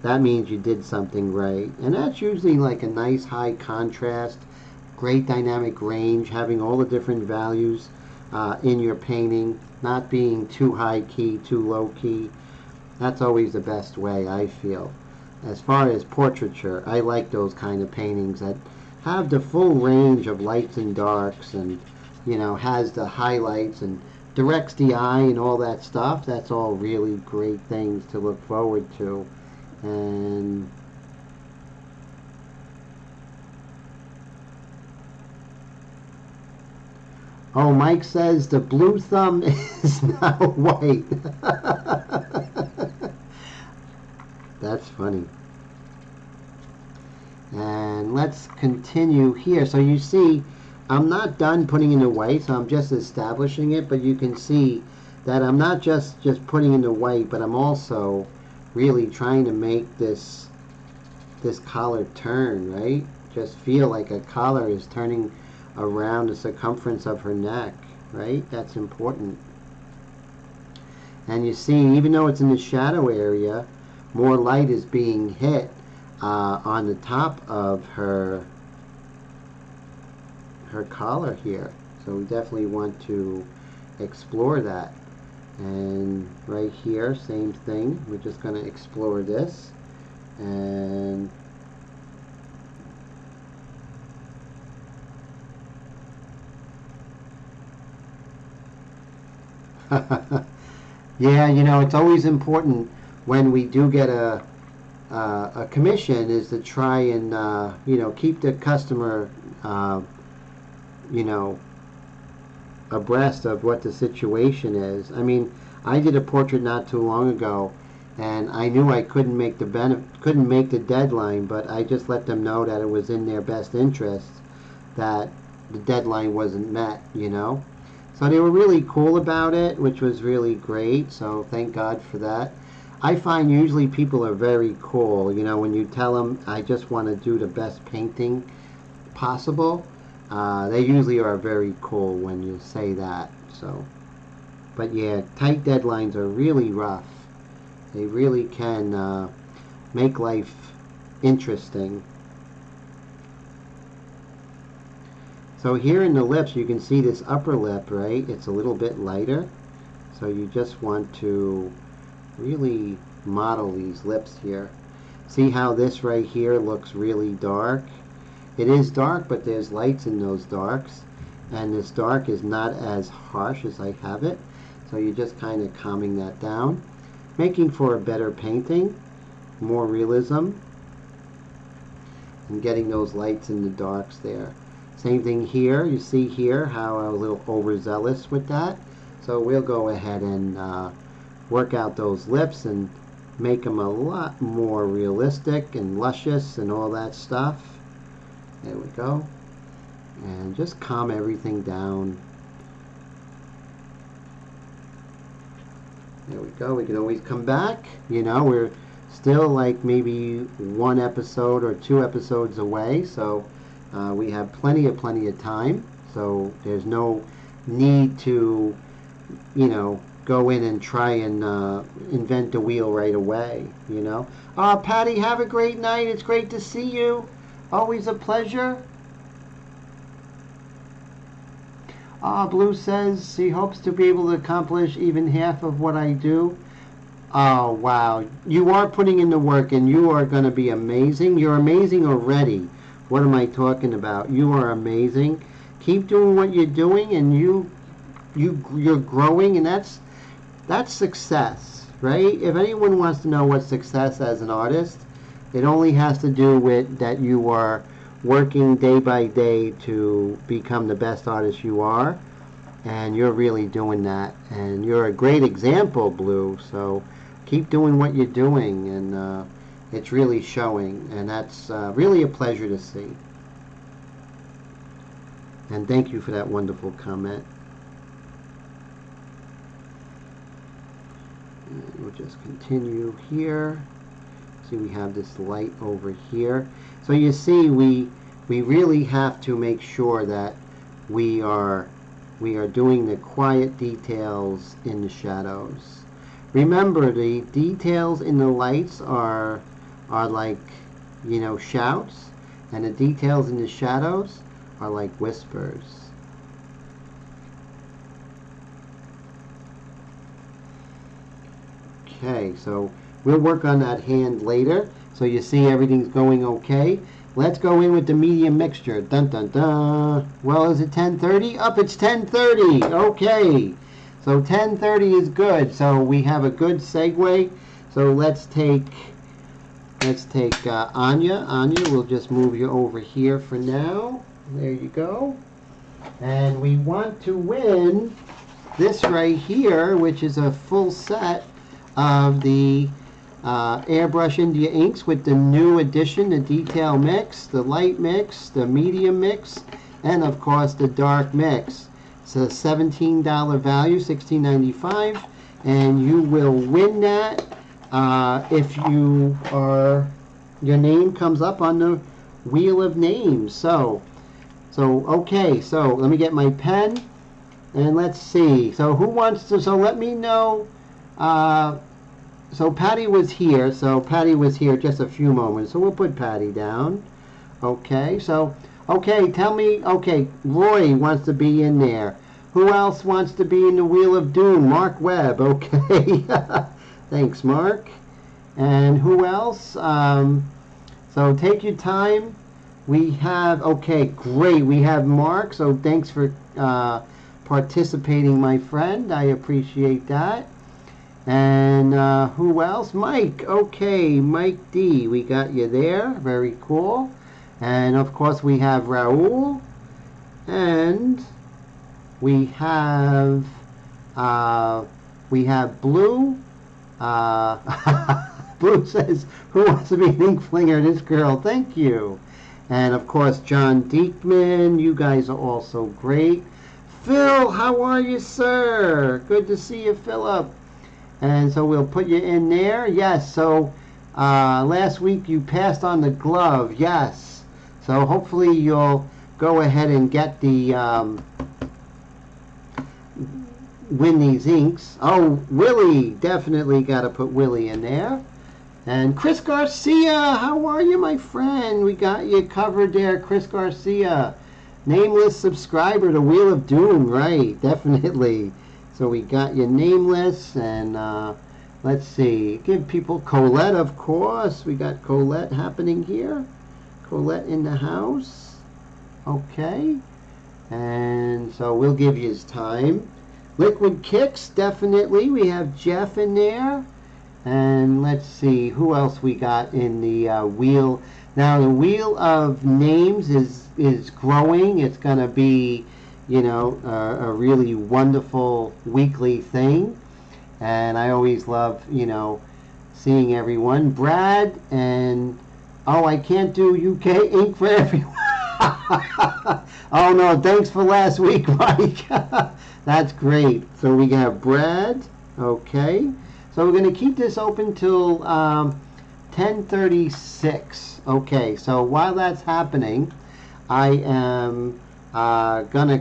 that means you did something right. And that's usually like a nice high contrast, great dynamic range, having all the different values in your painting, not being too high key, too low key. That's always the best way, I feel. As far as portraiture, I like those kind of paintings that have the full range of lights and darks, and, you know, has the highlights and directs the eye and all that stuff. That's all really great things to look forward to. And oh, Mike says the blue thumb is now white. That's funny. And let's continue here. So you see, I'm not done putting in the white, so I'm just establishing it, but you can see that I'm not just putting in the white, but I'm also really trying to make this collar turn, right? Just feel like a collar is turning around the circumference of her neck, right? That's important. And you see, even though it's in the shadow area, more light is being hit on the top of her collar here. So we definitely want to explore that. And right here, same thing. We're just going to explore this. And yeah, you know, it's always important when we do get a commission is to try and you know, keep the customer you know, abreast of what the situation is. I mean, I did a portrait not too long ago, and I knew I couldn't make the deadline, but I just let them know that it was in their best interest that the deadline wasn't met, you know. So they were really cool about it, which was really great. So thank God for that. I find usually people are very cool, you know, when you tell them I just want to do the best painting possible. They usually are very cool when you say that. So, but yeah, tight deadlines are really rough. They really can make life interesting. So here in the lips, you can see this upper lip, right? It's a little bit lighter. So you just want to really model these lips here. See how this right here looks really dark? It is dark, but there's lights in those darks, and this dark is not as harsh as I have it. So you're just kind of calming that down, making for a better painting, more realism, and getting those lights in the darks there. Same thing here. You see here how I was a little overzealous with that. So we'll go ahead and work out those lips and make them a lot more realistic and luscious and all that stuff. There we go. And just calm everything down. There we go. We can always come back. You know, we're still like maybe 1 episode or 2 episodes away. So we have plenty of time. So there's no need to, you know, go in and try and invent the wheel right away, you know. Patty, have a great night. It's great to see you. Always a pleasure. Blue says he hopes to be able to accomplish even half of what I do. Oh, wow. You are putting in the work, and you are going to be amazing. You're amazing already. What am I talking about? You are amazing. Keep doing what you're doing, and you're growing, and that's success, right? If anyone wants to know what's success as an artist, it only has to do with that you are working day by day to become the best artist you are, and you're really doing that. And you're a great example, Blue, so keep doing what you're doing, and it's really showing, and that's really a pleasure to see. And thank you for that wonderful comment. And we'll just continue here. See, we have this light over here. So you see, we we really have to make sure that we are doing the quiet details in the shadows. Remember, the details in the lights are like, you know, shouts, and the details in the shadows are like whispers. Okay, so we'll work on that hand later, so you see everything's going okay. Let's go in with the medium mixture. Dun dun dun. Well, is it 10:30? Up, it's 10:30. Okay. So 10:30 is good. So we have a good segue. So let's take Anya. Anya, we'll just move you over here for now. There you go. And we want to win this right here, which is a full set of the Airbrush India inks with the new addition, the detail mix, the light mix, the medium mix, and of course the dark mix. It's a $17 value, $16.95, and you will win that if your name comes up on the wheel of names. So okay, so let me get my pen and let's see. So who wants to? So let me know. So Patty was here. So Patty was here just a few moments. So we'll put Patty down. Okay. So okay. Tell me. Okay. Roy wants to be in there. Who else wants to be in the Wheel of Doom? Mark Webb. Okay. Thanks, Mark. And who else? So take your time. We have. Okay. Great. We have Mark. So thanks for participating, my friend. I appreciate that. And who else? Mike. Okay, Mike D. We got you there. Very cool. And of course we have Raul. And we have Blue. Blue says, "Who wants to be an ink flinger? This girl." Thank you. And of course John Diekman. You guys are also great. Phil, how are you, sir? Good to see you, Philip. And so we'll put you in there. Yes, so last week you passed on the glove. Yes. So hopefully you'll go ahead and get the win these inks. Oh, Willie. Definitely got to put Willie in there. And Chris Garcia, how are you, my friend? We got you covered there, Chris Garcia. Nameless subscriber to Wheel of Doom, right? Definitely. So we got you nameless, and let's see. Give people Colette, of course. We got Colette happening here. Colette in the house. Okay. And so we'll give you his time. Liquid Kicks, definitely. We have Jeff in there. And let's see who else we got in the wheel. Now the Wheel of Names is growing. It's going to be, you know, a really wonderful weekly thing. And I always love, you know, seeing everyone. Brad and, oh, I can't do UK ink for everyone. Oh, no, thanks for last week, Mike. That's great. So we have Brad. Okay. So we're going to keep this open till 10:36. Okay, so while that's happening, I am going to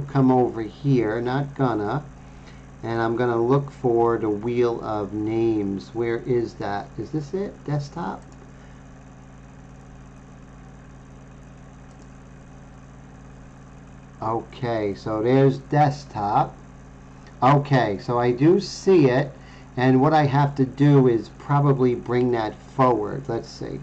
come over here, not gonna, and I'm gonna look for the Wheel of Names. Where is that? Is this it? Desktop? Okay, so there's desktop. Okay, so I do see it, and what I have to do is probably bring that forward. Let's see.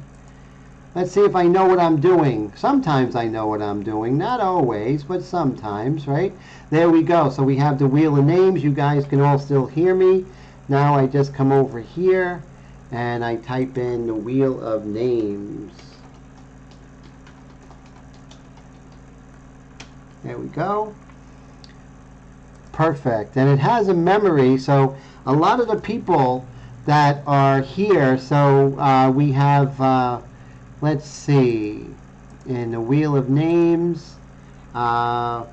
Let's see if I know what I'm doing. Sometimes I know what I'm doing. Not always, but sometimes, right? There we go. So we have the Wheel of Names. You guys can all still hear me. Now I just come over here, and I type in the Wheel of Names. There we go. Perfect. And it has a memory, so a lot of the people that are here, so we have, let's see, in the Wheel of Names, I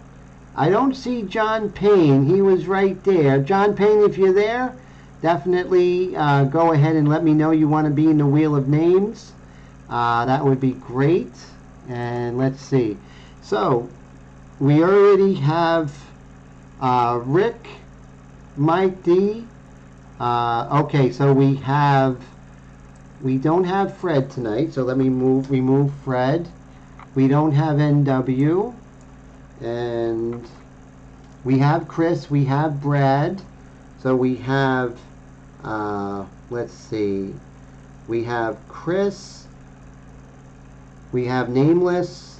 don't see John Payne. He was right there. John Payne, if you're there, definitely go ahead and let me know you want to be in the Wheel of Names. That would be great. And let's see. So we already have Rick, Mike D. Okay, so we don't have Fred tonight, so let me remove Fred. We don't have NW, and we have Chris, we have Brad, so we have, let's see, we have Chris, we have Nameless,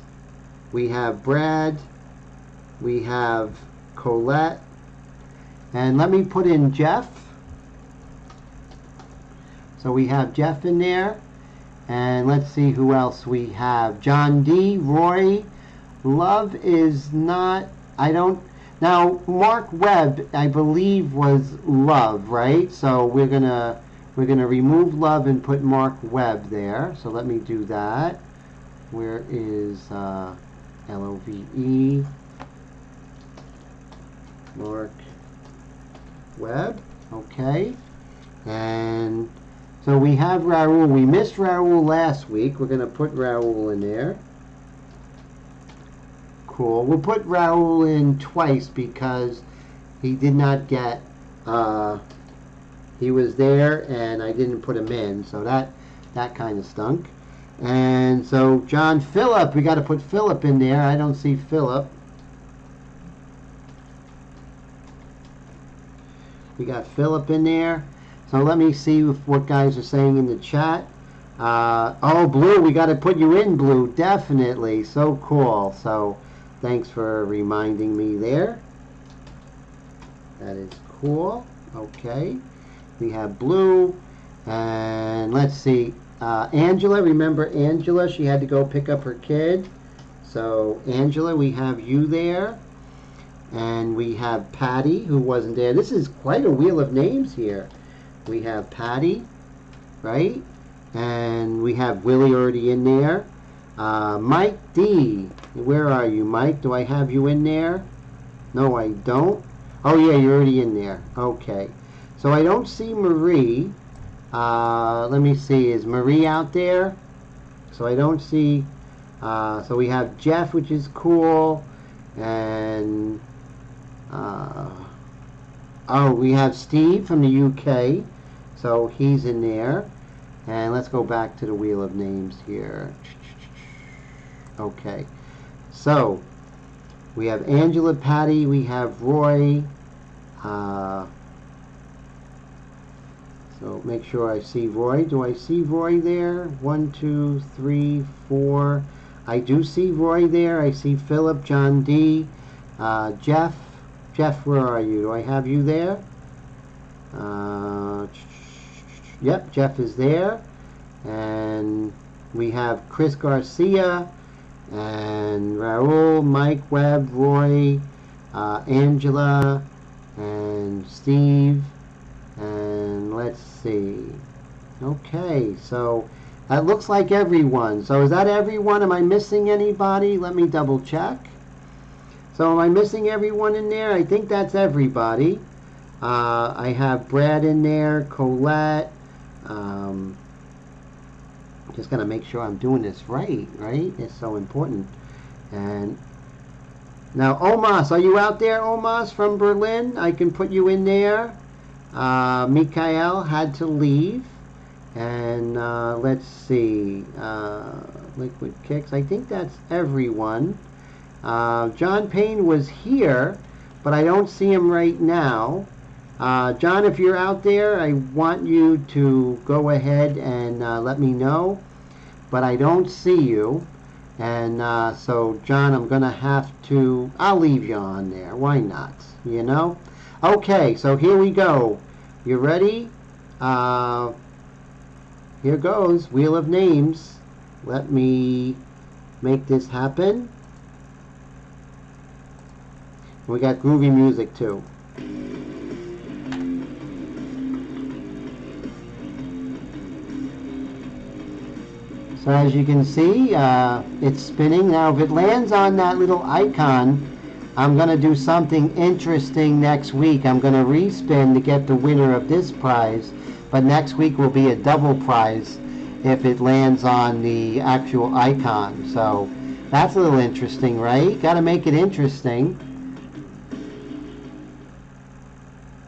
we have Brad, we have Colette, and let me put in Jeff. So we have Jeff in there, and let's see who else we have. John D, Roy, Love is not, I don't, now Mark Webb I believe was Love, right? So we're gonna remove Love and put Mark Webb there. So let me do that. Where is LOVE, Mark Webb, okay. And so we have Raul. We missed Raul last week. We're going to put Raul in there. Cool. We'll put Raul in twice because he did not get, he was there and I didn't put him in. So that kind of stunk. And so John Phillip, we got to put Phillip in there. I don't see Phillip. We got Phillip in there. So let me see what guys are saying in the chat. Oh, Blue, we got to put you in, Blue. Definitely. So cool. So thanks for reminding me there. That is cool. Okay. We have Blue. And let's see. Angela, remember Angela? She had to go pick up her kid. So Angela, we have you there. And we have Patty, who wasn't there. This is quite a wheel of names here. We have Patty, right? And we have Willie already in there. Mike D. Where are you, Mike? Do I have you in there? No, I don't. Oh, yeah, you're already in there. Okay. So I don't see Marie. Let me see. Is Marie out there? So I don't see. So we have Jeff, which is cool. And oh, we have Steve from the UK, so he's in there. And let's go back to the wheel of names here. Okay, so we have Angela, Patty, we have Roy. So make sure I see Roy. Do I see Roy there? 1, 2, 3, 4. I do see Roy there. I see Philip, John D, Jeff. Jeff, where are you? Do I have you there? Yep, Jeff is there. And we have Chris Garcia and Raul, Mike Webb, Roy, Angela, and Steve. And let's see. Okay, so that looks like everyone. So is that everyone? Am I missing anybody? Let me double check. So am I missing everyone in there? I think that's everybody. I have Brad in there, Colette. Just going to make sure I'm doing this right? It's so important. And now, Omas, are you out there, Omas, from Berlin? I can put you in there. Mikael had to leave. And let's see. Liquid Kicks. I think that's everyone. John Payne was here, but I don't see him right now. John, if you're out there, I want you to go ahead and let me know, but I don't see you. And so, John, I'm going to have to, I'll leave you on there. Why not? You know? Okay, so here we go. You ready? Here goes. Wheel of Names. Let me make this happen. We got groovy music too. So as you can see, it's spinning. Now if it lands on that little icon, I'm going to do something interesting next week. I'm going to respin to get the winner of this prize, but next week will be a double prize. if it lands on the actual icon. So that's a little interesting, right? Got to make it interesting.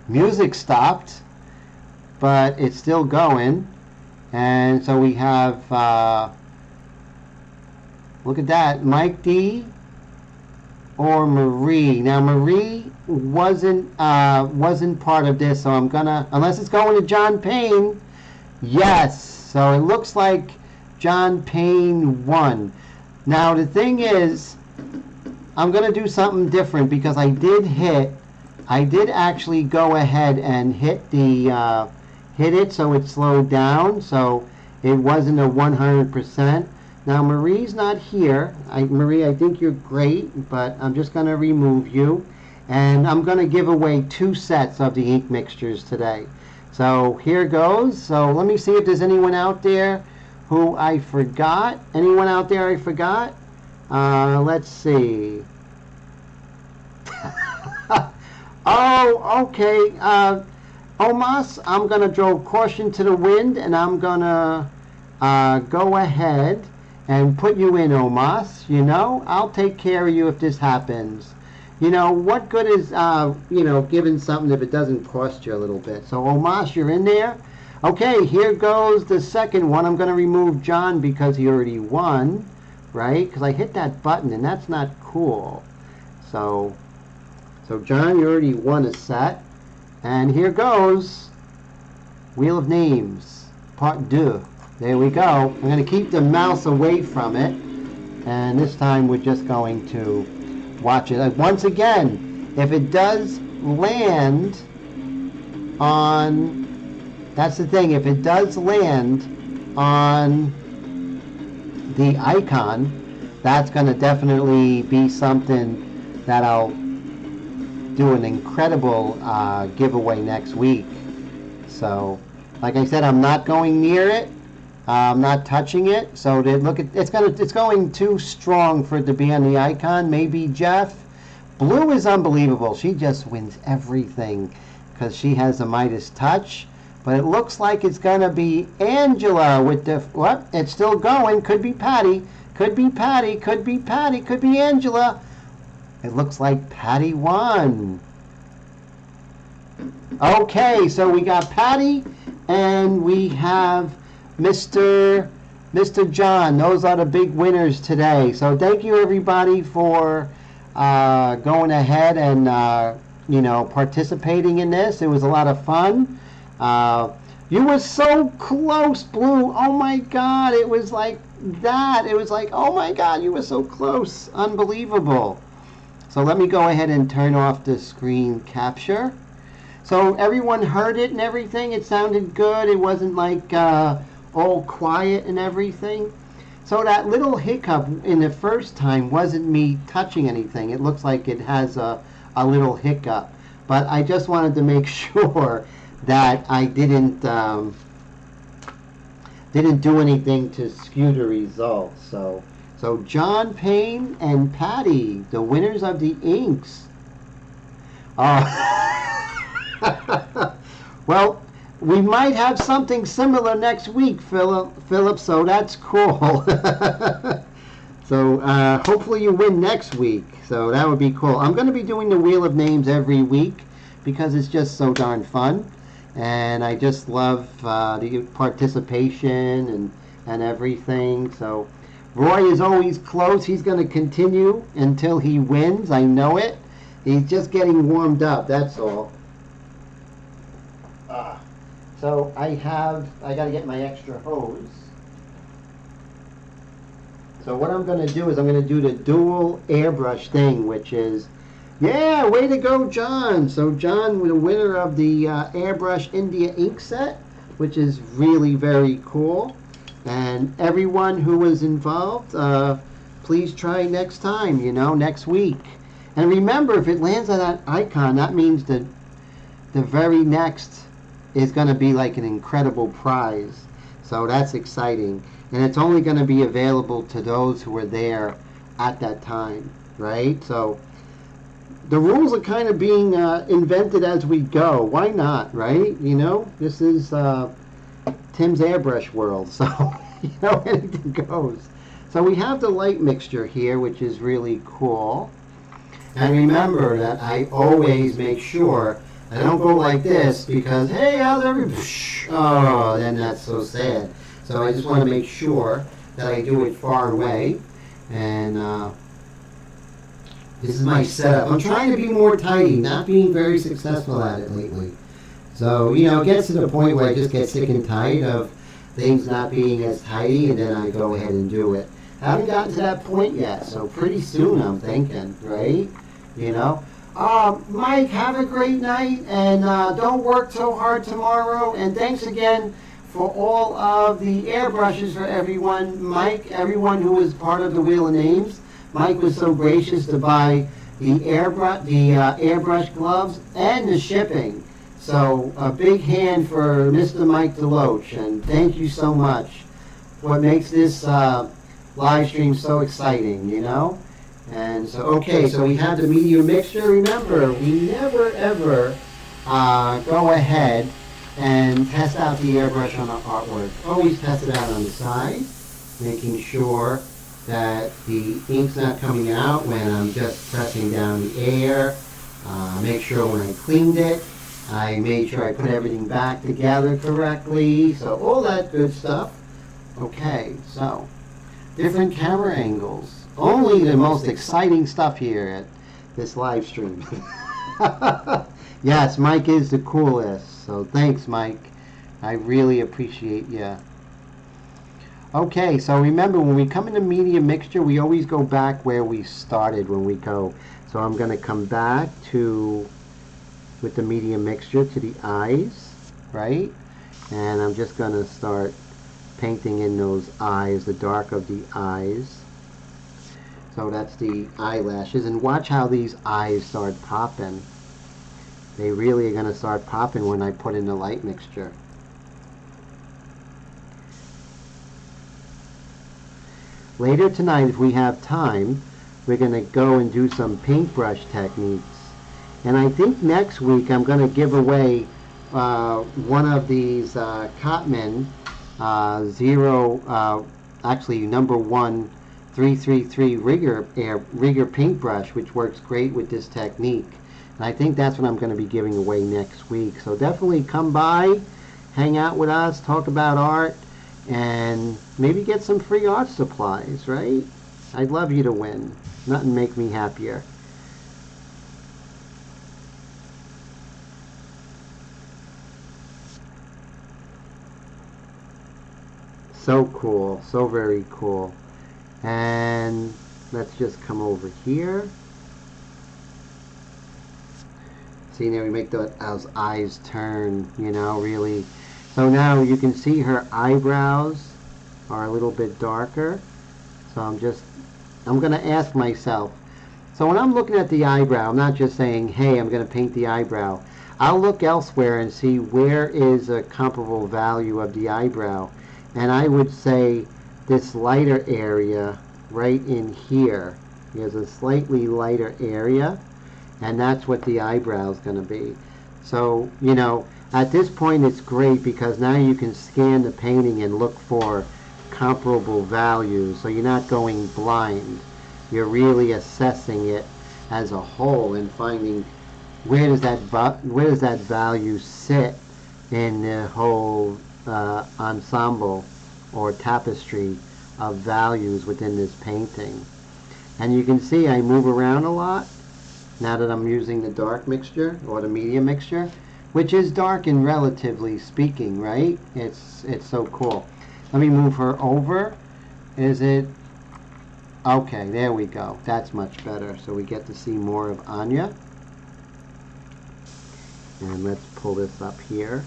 Music stopped, but it's still going. And so we have, look at that, Mike D or Marie. Now Marie wasn't part of this, so I'm gonna, unless it's going to John Payne. Yes, so it looks like John Payne won. Now the thing is, I'm gonna do something different because I did actually go ahead and hit it so it slowed down, so it wasn't a 100%. Now Marie's not here. Marie, I think you're great, but I'm just going to remove you, and I'm going to give away 2 sets of the ink mixtures today. So here goes. So let me see if there's anyone out there who I forgot. Anyone out there I forgot? Let's see. Oh, okay. Omas, I'm going to draw caution to the wind, and I'm going to go ahead and put you in, Omas. You know, I'll take care of you if this happens. You know, what good is, giving something if it doesn't cost you a little bit? So, Omas, you're in there. Okay, here goes the second one. I'm going to remove John because he already won, right? Because I hit that button, and that's not cool. So John, you already won a set. And here goes Wheel of Names, Part 2. There we go. I'm going to keep the mouse away from it. And this time we're just going to watch it. Once again, if it does land on... That's the thing. If it does land on the icon, that's going to definitely be something that I'll do an incredible giveaway next week. So, like I said, I'm not going near it. I'm not touching it. So look at it's going too strong for it to be on the icon. Maybe Jeff. Blue is unbelievable. She just wins everything because she has a Midas touch. But it looks like it's gonna be Angela with the what? It's still going. Could be Patty. Could be Patty. Could be Patty. Could be Angela. It looks like Patty won. Okay, so we got Patty and we have Mr. John. Those are the big winners today. So thank you everybody for going ahead and participating in this. It was a lot of fun. You were so close, Blue. Oh my God, it was like that. It was like, oh my God, you were so close. Unbelievable. So let me go ahead and turn off the screen capture. So everyone heard it and everything. It sounded good. It wasn't like all quiet and everything. So that little hiccup in the first time wasn't me touching anything. It looks like it has a little hiccup. But I just wanted to make sure that I didn't do anything to skew the results. So John Payne and Patty, the winners of the inks. Well, we might have something similar next week, Philip, so that's cool. So hopefully you win next week. So that would be cool. I'm going to be doing the Wheel of Names every week because it's just so darn fun. And I just love the participation and everything. So Roy is always close. He's going to continue until he wins. I know it. He's just getting warmed up. That's all. So I got to get my extra hose. So what I'm going to do is I'm going to do the dual airbrush thing, which is, yeah, way to go, John. So John, the winner of the Airbrush India ink set, which is really very cool. And everyone who was involved, please try next time, next week. And remember, if it lands on that icon, that means that the very next is going to be like an incredible prize. So that's exciting. And it's only going to be available to those who were there at that time, right? So the rules are kind of being invented as we go. Why not, right? This is Tim's airbrush world, so you know, anything goes. So we have the light mixture here, which is really cool. And remember that I always make sure I don't go like this because, hey, how's everybody? Oh, then that's so sad. So I just want to make sure that I do it far away. And this is my setup. I'm trying to be more tidy, not being very successful at it lately. So, you know, it gets to the point where I just get sick and tired of things not being as tidy, and then I go ahead and do it. I haven't gotten to that point yet, so pretty soon I'm thinking, right? You know? Mike, have a great night, and don't work so hard tomorrow, and thanks again for all of the airbrushes for everyone. Mike, everyone who was part of the Wheel of Names. Mike was so gracious to buy the airbrush gloves and the shipping. So a big hand for Mr. Mike DeLoach, and thank you so much. What makes this live stream so exciting, you know? And so, okay, so we have the media mixture. Remember, we never ever go ahead and test out the airbrush on the artwork. Always test it out on the side, making sure that the ink's not coming out when I'm just pressing down the air. Make sure when I cleaned it, I made sure I put everything back together correctly. So all that good stuff. Okay, so different camera angles. Only the most exciting stuff here at this live stream. Yes, Mike is the coolest. So thanks, Mike. I really appreciate you. Okay, so remember when we come into media mixture, we always go back where we started when we go. So I'm going to come back to, with the media mixture, to the eyes, right? And I'm just going to start painting in those eyes, the dark of the eyes. So that's the eyelashes. And watch how these eyes start popping. They really are going to start popping when I put in the light mixture. Later tonight, if we have time, we're going to go and do some paintbrush techniques. And I think next week I'm going to give away one of these Cotman number 1 333 rigger paintbrush, which works great with this technique. And I think that's what I'm going to be giving away next week. So definitely come by, hang out with us, talk about art, and maybe get some free art supplies, right? I'd love you to win. Nothing make me happier. So cool, so very cool. And let's just come over here. See, now we make those eyes turn, you know, really. So now you can see her eyebrows are a little bit darker. So I'm going to ask myself. So when I'm looking at the eyebrow, I'm not just saying, hey, I'm going to paint the eyebrow. I'll look elsewhere and see where is a comparable value of the eyebrow. And I would say this lighter area right in here. There's a slightly lighter area. And that's what the eyebrow is going to be. So, you know, at this point it's great because now you can scan the painting and look for comparable values. So you're not going blind. You're really assessing it as a whole and finding where does that value sit in the whole ensemble or tapestry of values within this painting. And you can see I move around a lot now that I'm using the dark mixture or the medium mixture, which is dark and relatively speaking, right? It's so cool. Let me move her over. Is it? Okay, there we go. That's much better. So we get to see more of Anya. And let's pull this up here.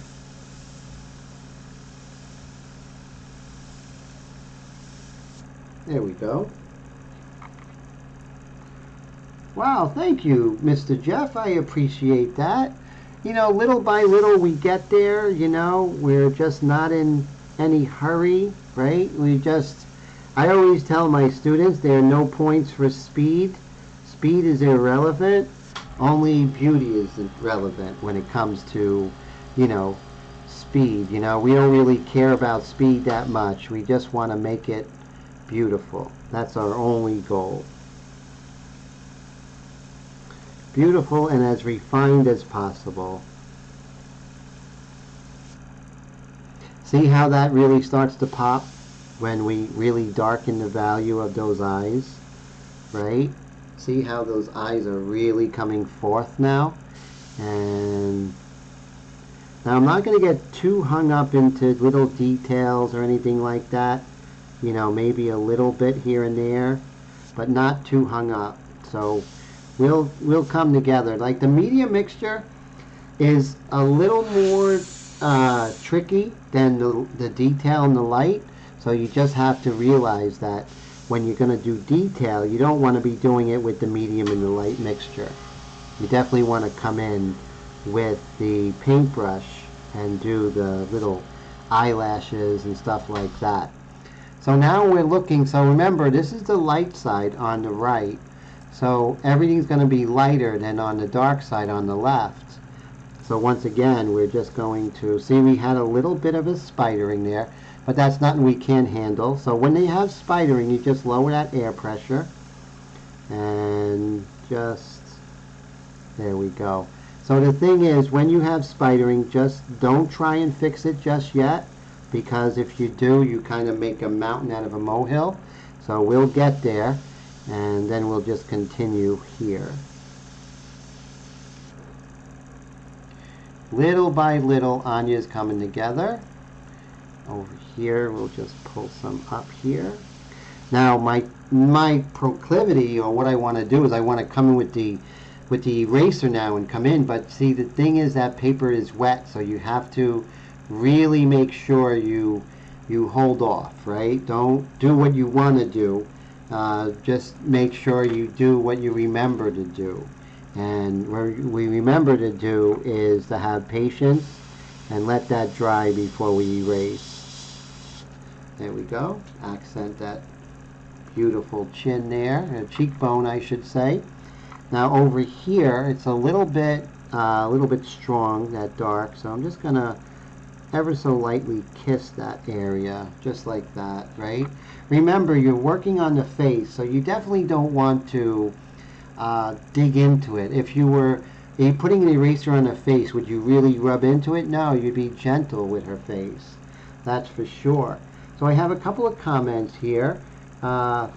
There we go. Wow, thank you, Mr. Jeff. I appreciate that. You know, little by little we get there, you know. We're just not in any hurry, right? I always tell my students there are no points for speed. Speed is irrelevant. Only beauty is relevant when it comes to, you know, speed. You know, we don't really care about speed that much. We just want to make it beautiful. That's our only goal. Beautiful and as refined as possible. See how that really starts to pop when we really darken the value of those eyes, right? See how those eyes are really coming forth now? And now I'm not going to get too hung up into little details or anything like that. You know, maybe a little bit here and there, but not too hung up. So we'll come together. Like the medium mixture is a little more tricky than the detail and the light. So you just have to realize that when you're going to do detail, you don't want to be doing it with the medium and the light mixture. You definitely want to come in with the paintbrush and do the little eyelashes and stuff like that. So now we're looking, so remember this is the light side on the right. So everything's going to be lighter than on the dark side on the left. So once again, we're just going to, see we had a little bit of a spidering there, but that's nothing we can't handle. So when they have spidering, you just lower that air pressure and just, there we go. So the thing is, when you have spidering, just don't try and fix it just yet, because if you do, you kind of make a mountain out of a molehill. So we'll get there, and then we'll just continue here. Little by little, Anya's coming together. Over here, we'll just pull some up here. Now, my proclivity, or what I want to do, is I want to come in with the eraser now and come in. But see, the thing is that paper is wet, so you have to really make sure you hold off, right? Don't do what you want to do. Just make sure you do what you remember to do. And what we remember to do is to have patience and let that dry before we erase. There we go. Accent that beautiful chin there, a cheekbone I should say. Now over here, it's a little bit strong, that dark, so I'm just gonna ever so lightly kiss that area, just like that, right? Remember, you're working on the face, so you definitely don't want to dig into it. If you were putting an eraser on her face, would you really rub into it? No, you'd be gentle with her face. That's for sure. So I have a couple of comments here.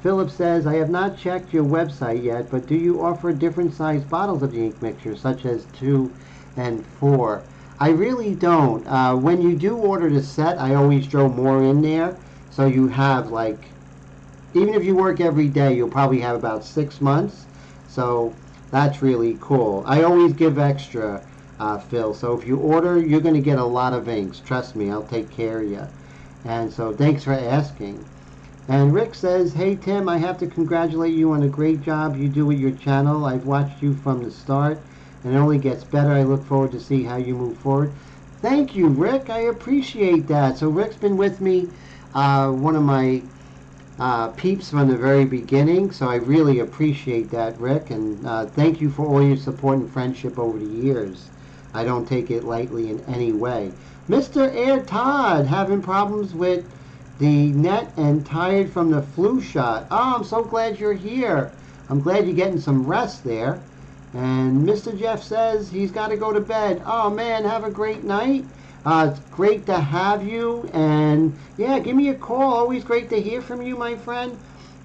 Philip says, I have not checked your website yet, but do you offer different size bottles of the ink mixture, such as 2 and 4? I really don't. When you do order the set, I always throw more in there. So you have, like, even if you work every day, you'll probably have about 6 months. So that's really cool. I always give extra, Phil. So if you order, you're going to get a lot of inks. Trust me, I'll take care of you. And so thanks for asking. And Rick says, hey Tim, I have to congratulate you on a great job you do with your channel. I've watched you from the start, and it only gets better. I look forward to see how you move forward. Thank you, Rick. I appreciate that. So Rick's been with me, one of my peeps from the very beginning, so I really appreciate that, Rick, and thank you for all your support and friendship over the years. I don't take it lightly in any way. Mr. Air Todd, having problems with the net and tired from the flu shot. Oh, I'm so glad you're here. I'm glad you're getting some rest there. And Mr. Jeff says he's got to go to bed. Oh man, have a great night. It's great to have you, and yeah, give me a call. Always great to hear from you, my friend.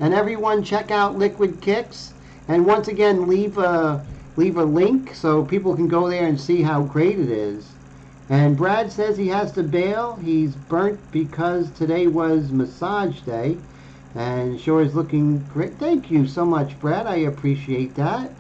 And everyone, check out Liquid Kicks. And once again, leave a link so people can go there and see how great it is. And Brad says he has to bail. He's burnt because today was massage day, and sure is looking great. Thank you so much, Brad. I appreciate that.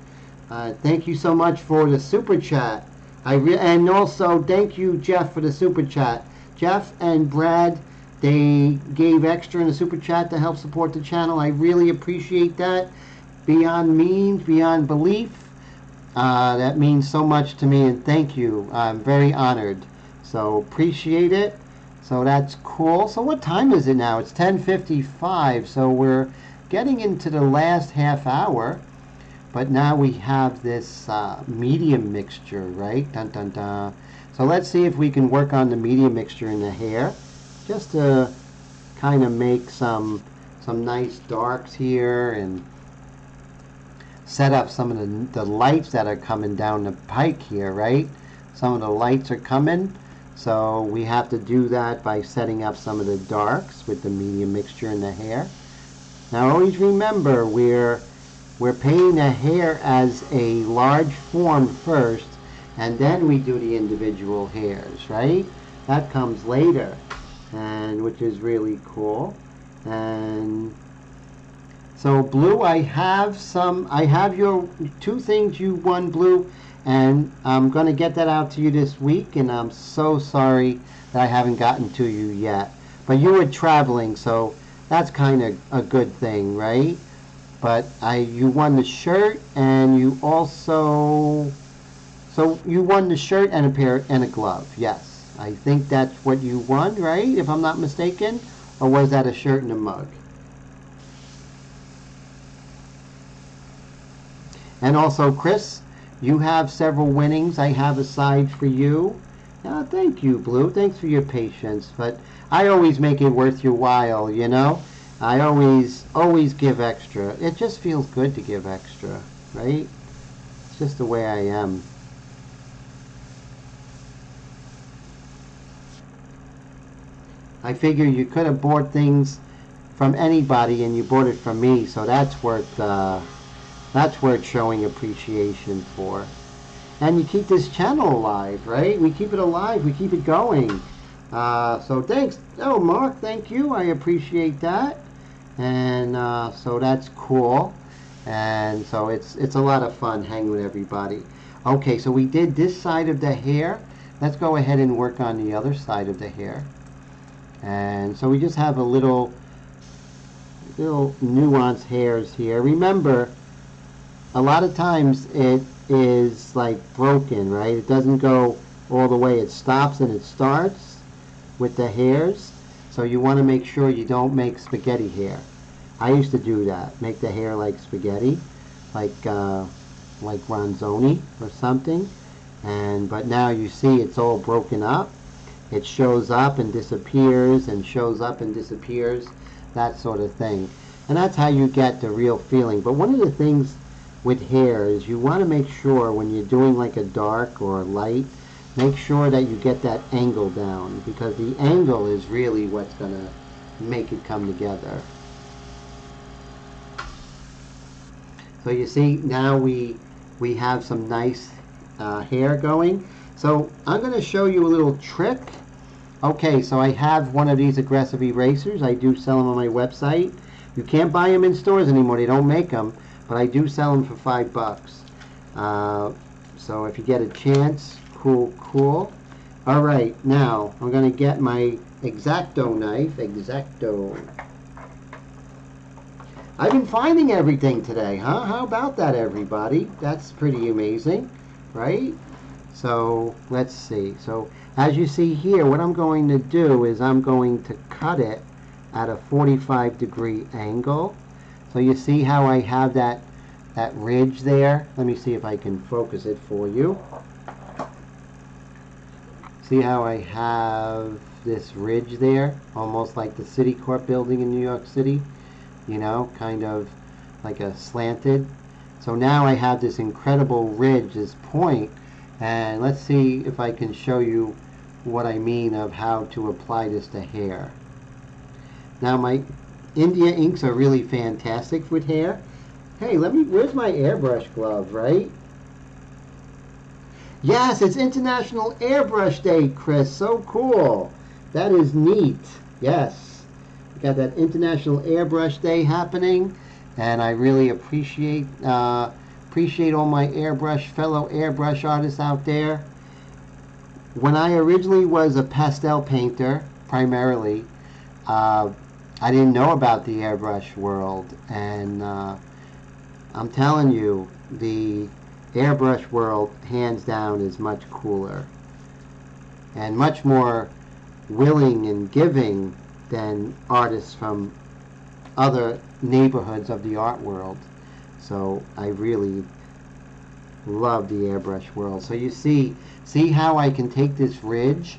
Thank you so much for the super chat. And also thank you, Jeff, for the super chat. Jeff and Brad, they gave extra in the super chat to help support the channel. I really appreciate that. Beyond means, beyond belief. That means so much to me, and thank you. I'm very honored. So appreciate it. So that's cool. So what time is it now? It's 10:55. So we're getting into the last half hour. But now we have this medium mixture, right? Dun, dun, dun. So let's see if we can work on the media mixture in the hair, just to kind of make some nice darks here and set up some of the lights that are coming down the pike here, right? Some of the lights are coming, so we have to do that by setting up some of the darks with the media mixture in the hair. Now always remember, we're painting the hair as a large form first, and then we do the individual hairs, right? That comes later, and which is really cool. And so Blue, I have your 2 things you won, Blue, and I'm going to get that out to you this week, and I'm so sorry that I haven't gotten to you yet. But you were traveling, so that's kind of a good thing, right? But you won the shirt, and you also, so you won the shirt and a glove. Yes, I think that's what you won, right? If I'm not mistaken, or was that a shirt and a mug? And also, Chris, you have several winnings I have aside for you. Thank you, Blue. Thanks for your patience. But I always make it worth your while, you know? I always give extra. It just feels good to give extra, right? It's just the way I am. I figure you could have bought things from anybody and you bought it from me, so that's worth showing appreciation for. And you keep this channel alive, right? We keep it alive. We keep it going. So thanks. Oh, Mark, thank you. I appreciate that. And so that's cool. And so it's a lot of fun hanging with everybody. Okay, so we did this side of the hair. Let's go ahead and work on the other side of the hair. And so we just have a little nuanced hairs here. Remember, a lot of times it is like broken, right? It doesn't go all the way. It stops and it starts with the hairs. So you want to make sure you don't make spaghetti hair. I used to do that, make the hair like spaghetti, like Ronzoni or something. But now you see it's all broken up. It shows up and disappears and shows up and disappears, that sort of thing. And that's how you get the real feeling. But one of the things with hair is you want to make sure when you're doing like a dark or a light, make sure that you get that angle down, because the angle is really what's going to make it come together. So you see now we have some nice hair going. So I'm going to show you a little trick. Okay, so I have one of these aggressive erasers. I do sell them on my website. You can't buy them in stores anymore. They don't make them, but I do sell them for $5. So if you get a chance, cool. All right, now I'm going to get my X-Acto knife. X-Acto. I've been finding everything today, huh? How about that, everybody? That's pretty amazing, right? So let's see. So as you see here, what I'm going to do is I'm going to cut it at a 45-degree angle. So you see how I have that ridge there? Let me see if I can focus it for you. See how I have this ridge there? Almost like the Citicorp building in New York City. You know, kind of like a slanted. So now I have this incredible ridge, this point. And let's see if I can show you what I mean of how to apply this to hair. Now my India inks are really fantastic with hair. Hey, where's my airbrush glove, right? Yes, it's International Airbrush Day, Chris. So cool. That is neat. Yes. We got that International Airbrush Day happening, and I really appreciate all my fellow airbrush artists out there. When I originally was a pastel painter, primarily, I didn't know about the airbrush world, and I'm telling you, the airbrush world, hands down, is much cooler and much more willing and giving than artists from other neighborhoods of the art world. So I really Love the airbrush world. So you see how I can take this ridge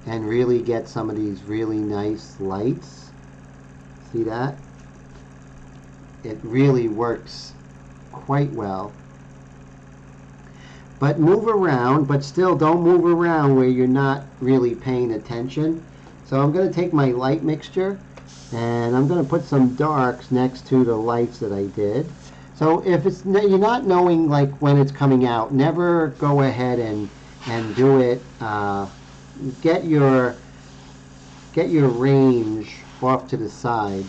and really get some of these really nice lights. See that? It really works quite well. But move around, but still don't move around where you're not really paying attention. So I'm going to take my light mixture and I'm going to put some darks next to the lights that I did. So if it's you're not knowing like when it's coming out, never go ahead and do it. Get your range off to the side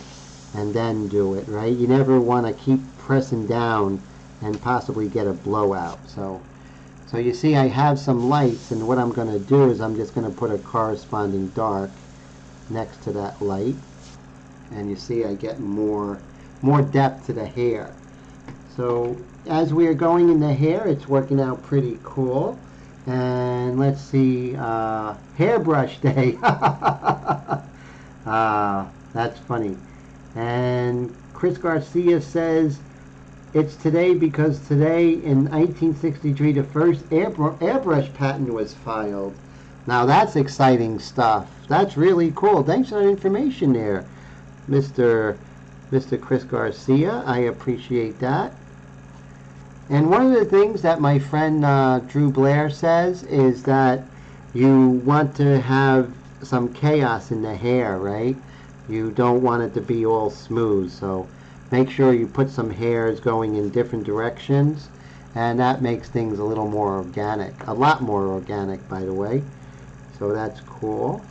and then do it, right? You never want to keep pressing down and possibly get a blowout. So you see I have some lights, and what I'm going to do is I'm just going to put a corresponding dark next to that light, and you see I get more depth to the hair. So as we are going in the hair, it's working out pretty cool. And let's see, hairbrush day. That's funny. And Chris Garcia says, it's today because today in 1963 the first airbrush patent was filed. Now that's exciting stuff. That's really cool. Thanks for that information there, Mr. Chris Garcia. I appreciate that. And one of the things that my friend Drew Blair says is that you want to have some chaos in the hair, right? You don't want it to be all smooth, so make sure you put some hairs going in different directions, and that makes things a little more organic. A lot more organic, by the way. So that's cool.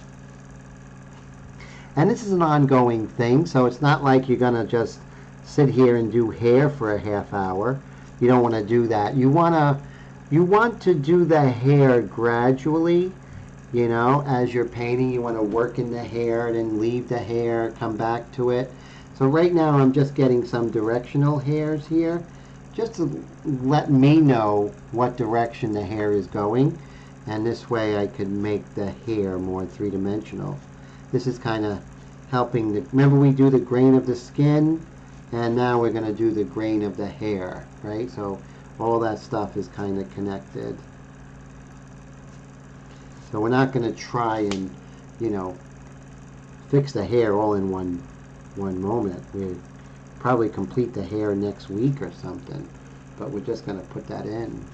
And this is an ongoing thing, so it's not like you're going to just sit here and do hair for a half hour. You don't want to do that. You want to do the hair gradually, you know, as you're painting. You want to work in the hair, then leave the hair, come back to it. So right now I'm just getting some directional hairs here, just to let me know what direction the hair is going, and this way I can make the hair more three-dimensional. This is kind of helping remember we do the grain of the skin, and now we're going to do the grain of the hair, right? So all that stuff is kind of connected. So we're not going to try and, you know, fix the hair all in one moment. We'll probably complete the hair next week or something, but we're just going to put that in.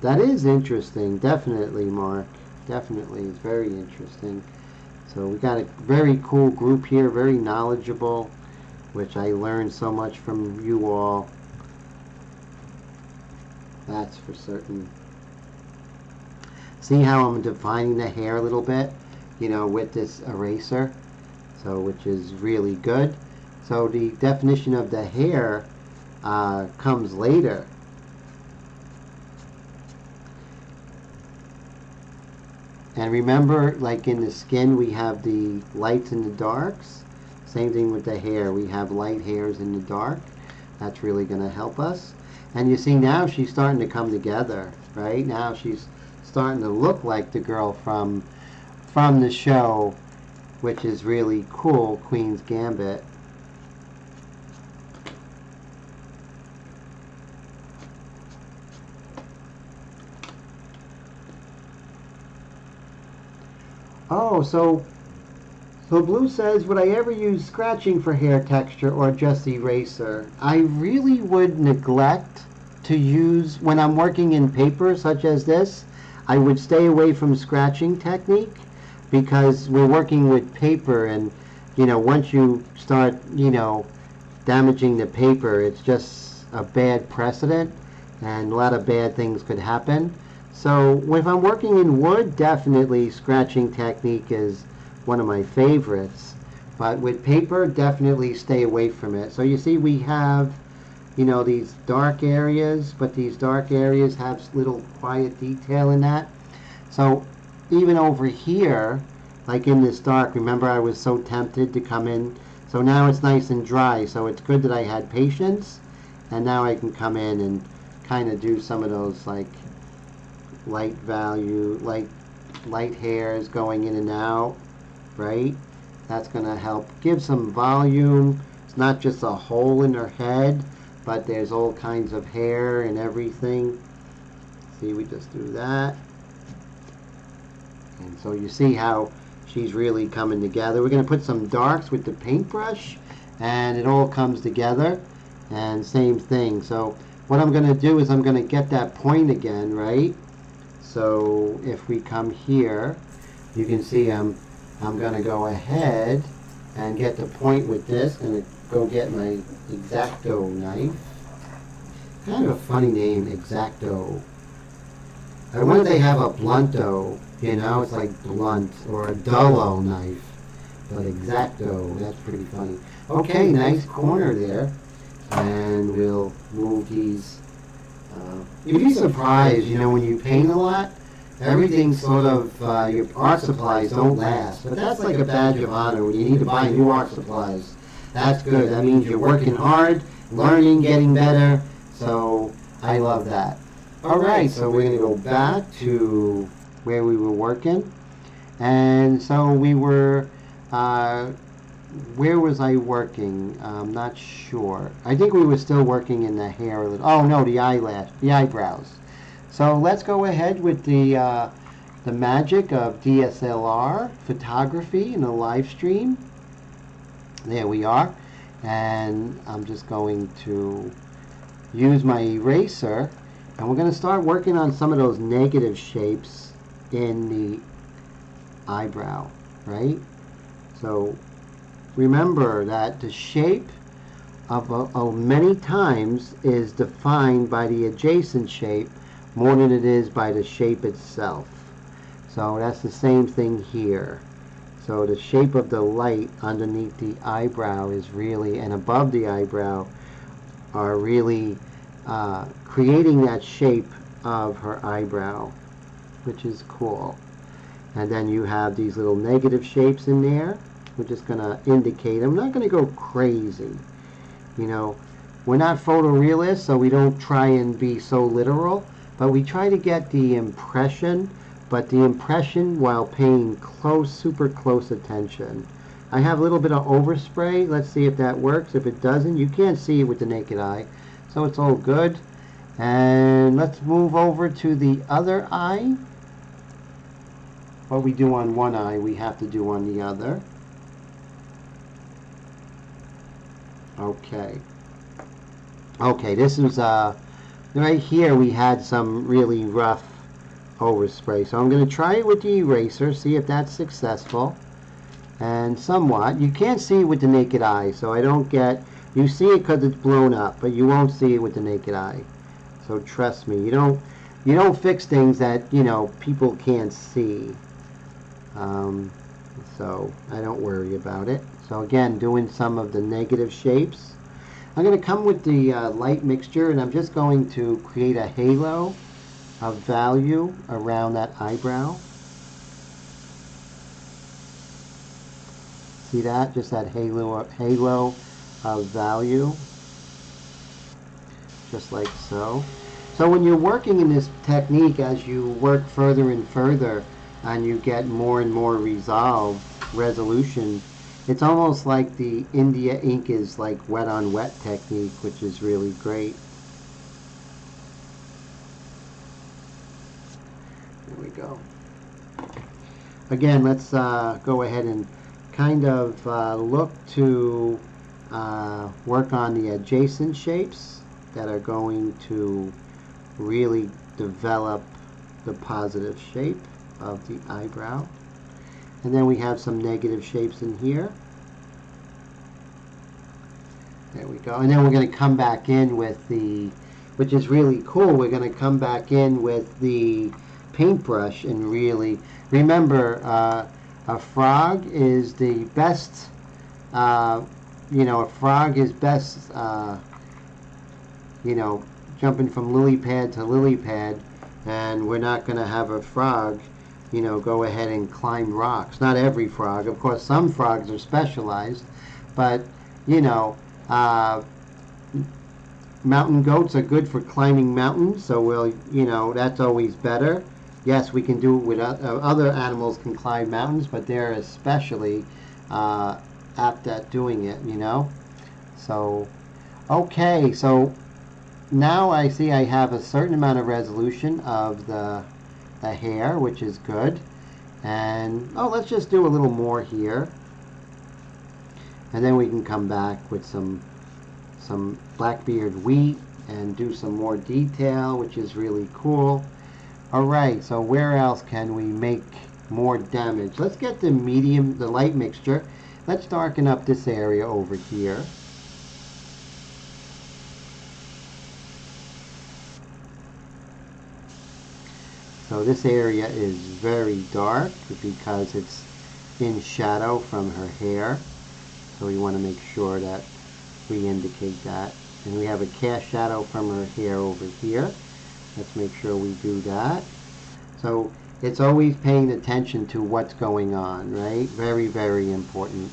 That is interesting, definitely, Mark. Definitely, it's very interesting. So we got a very cool group here, very knowledgeable, which I learned so much from you all. That's for certain. See how I'm defining the hair a little bit, you know, with this eraser, so which is really good. So the definition of the hair comes later. And remember, like in the skin, we have the lights and the darks. Same thing with the hair. We have light hairs in the dark. That's really going to help us. And you see now she's starting to come together, right? Now she's starting to look like the girl from the show, which is really cool, Queen's Gambit. Oh, so Blue says, would I ever use scratching for hair texture or just eraser? I really would neglect to use, when I'm working in paper such as this, I would stay away from scratching technique, because we're working with paper, and, you know, once you start, you know, damaging the paper, it's just a bad precedent, and a lot of bad things could happen. So if I'm working in wood, definitely scratching technique is one of my favorites. But with paper, definitely stay away from it. So you see we have, you know, these dark areas, but these dark areas have little quiet detail in that. So even over here, like in this dark, remember I was so tempted to come in. So now it's nice and dry. So it's good that I had patience. And now I can come in and kind of do some of those like light value, light hairs going in and out, right? That's going to help give some volume. It's not just a hole in her head, but there's all kinds of hair and everything. See, we just do that. And so you see how she's really coming together. We're going to put some darks with the paintbrush, and it all comes together. And same thing. So what I'm going to do is I'm going to get that point again, right? So if we come here, you can see I'm going to go ahead and get the point with this. I'm going to go get my X-Acto knife. Kind of a funny name, X-Acto. I wonder if they have a blunto, you know, it's like blunt, or a dullo knife. But X-Acto, that's pretty funny. Okay, nice corner there. And we'll move these. You'd be surprised, you know, when you paint a lot, everything sort of, your art supplies don't last. But that's like a badge of honor when you need to buy new art supplies. That's good. That means you're working hard, learning, getting better. So I love that. All right, so we're going to go back to where we were working. And so we were, where was I working? I'm not sure. I think we were still working in the hair a little. Oh, no, the eyebrows. So let's go ahead with the magic of DSLR photography in a live stream. There we are. And I'm just going to use my eraser. And we're going to start working on some of those negative shapes in the eyebrow, right? So remember that the shape of many times is defined by the adjacent shape more than it is by the shape itself. So that's the same thing here. So the shape of the light underneath the eyebrow is really, and above the eyebrow, are really creating that shape of her eyebrow, which is cool. And then you have these little negative shapes in there. We're just going to indicate. I'm not going to go crazy. You know, we're not photorealists, so we don't try and be so literal, but we try to get the impression, but the impression while paying close, super close attention. I have a little bit of overspray. Let's see if that works. If it doesn't, you can't see it with the naked eye. So it's all good. And let's move over to the other eye. What we do on one eye, we have to do on the other. Okay. Okay, this is, right here we had some really rough overspray. So I'm going to try it with the eraser, see if that's successful. And somewhat. You can't see it with the naked eye, so I don't get... You see it because it's blown up, but you won't see it with the naked eye. So trust me, you don't fix things that, you know, people can't see. So I don't worry about it. So again, doing some of the negative shapes. I'm going to come with the light mixture, and I'm just going to create a halo of value around that eyebrow. See that? Just that halo of value. Just like so. So when you're working in this technique, as you work further and further, and you get more and more resolution, it's almost like the India ink is like wet on wet technique, which is really great. There we go. Again, let's go ahead and kind of look to work on the adjacent shapes that are going to really develop the positive shape of the eyebrow. And then we have some negative shapes in here. There we go. And then we're going to come back in with the, which is really cool, we're going to come back in with the paintbrush and really, remember, a frog is the best, you know, a frog is best, you know, jumping from lily pad to lily pad, and we're not going to have a frog, you know, go ahead and climb rocks. Not every frog. Of course, some frogs are specialized, but, you know, mountain goats are good for climbing mountains, so we'll, you know, that's always better. Yes, we can do it with other animals can climb mountains, but they're especially apt at doing it, you know. So, okay, so now I see I have a certain amount of resolution of the hair, which is good. And, oh, let's just do a little more here. And then we can come back with some Blackbeard wheat and do some more detail, which is really cool. Alright, so where else can we make more damage? Let's get the light mixture. Let's darken up this area over here. So this area is very dark because it's in shadow from her hair. So we want to make sure that we indicate that. And we have a cast shadow from her hair over here. Let's make sure we do that. So it's always paying attention to what's going on, right? Very, very important.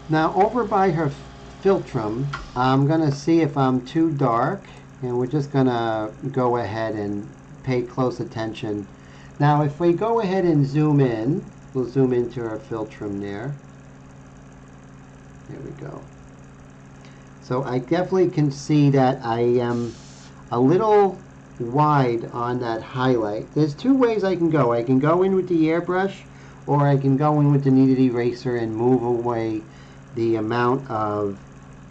Now over by her philtrum, I'm going to see if I'm too dark, and we're just going to go ahead and pay close attention. Now if we go ahead and zoom in, we'll zoom into her philtrum there. There we go. So I definitely can see that I am a little wide on that highlight. There's two ways I can go. I can go in with the airbrush, or I can go in with the kneaded eraser and move away the amount of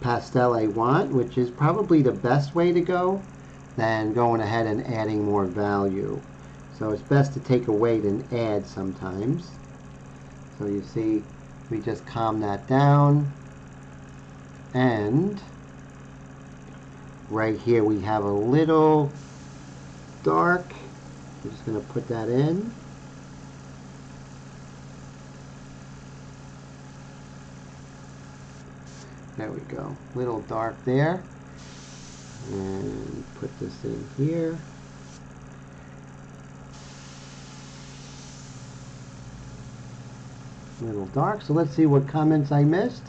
pastel I want, which is probably the best way to go than going ahead and adding more value. So it's best to take away than add sometimes. So you see, we just calm that down. And right here we have a little dark. I'm just going to put that in. There we go. Little dark there. And put this in here. Little dark. So let's see what comments I missed.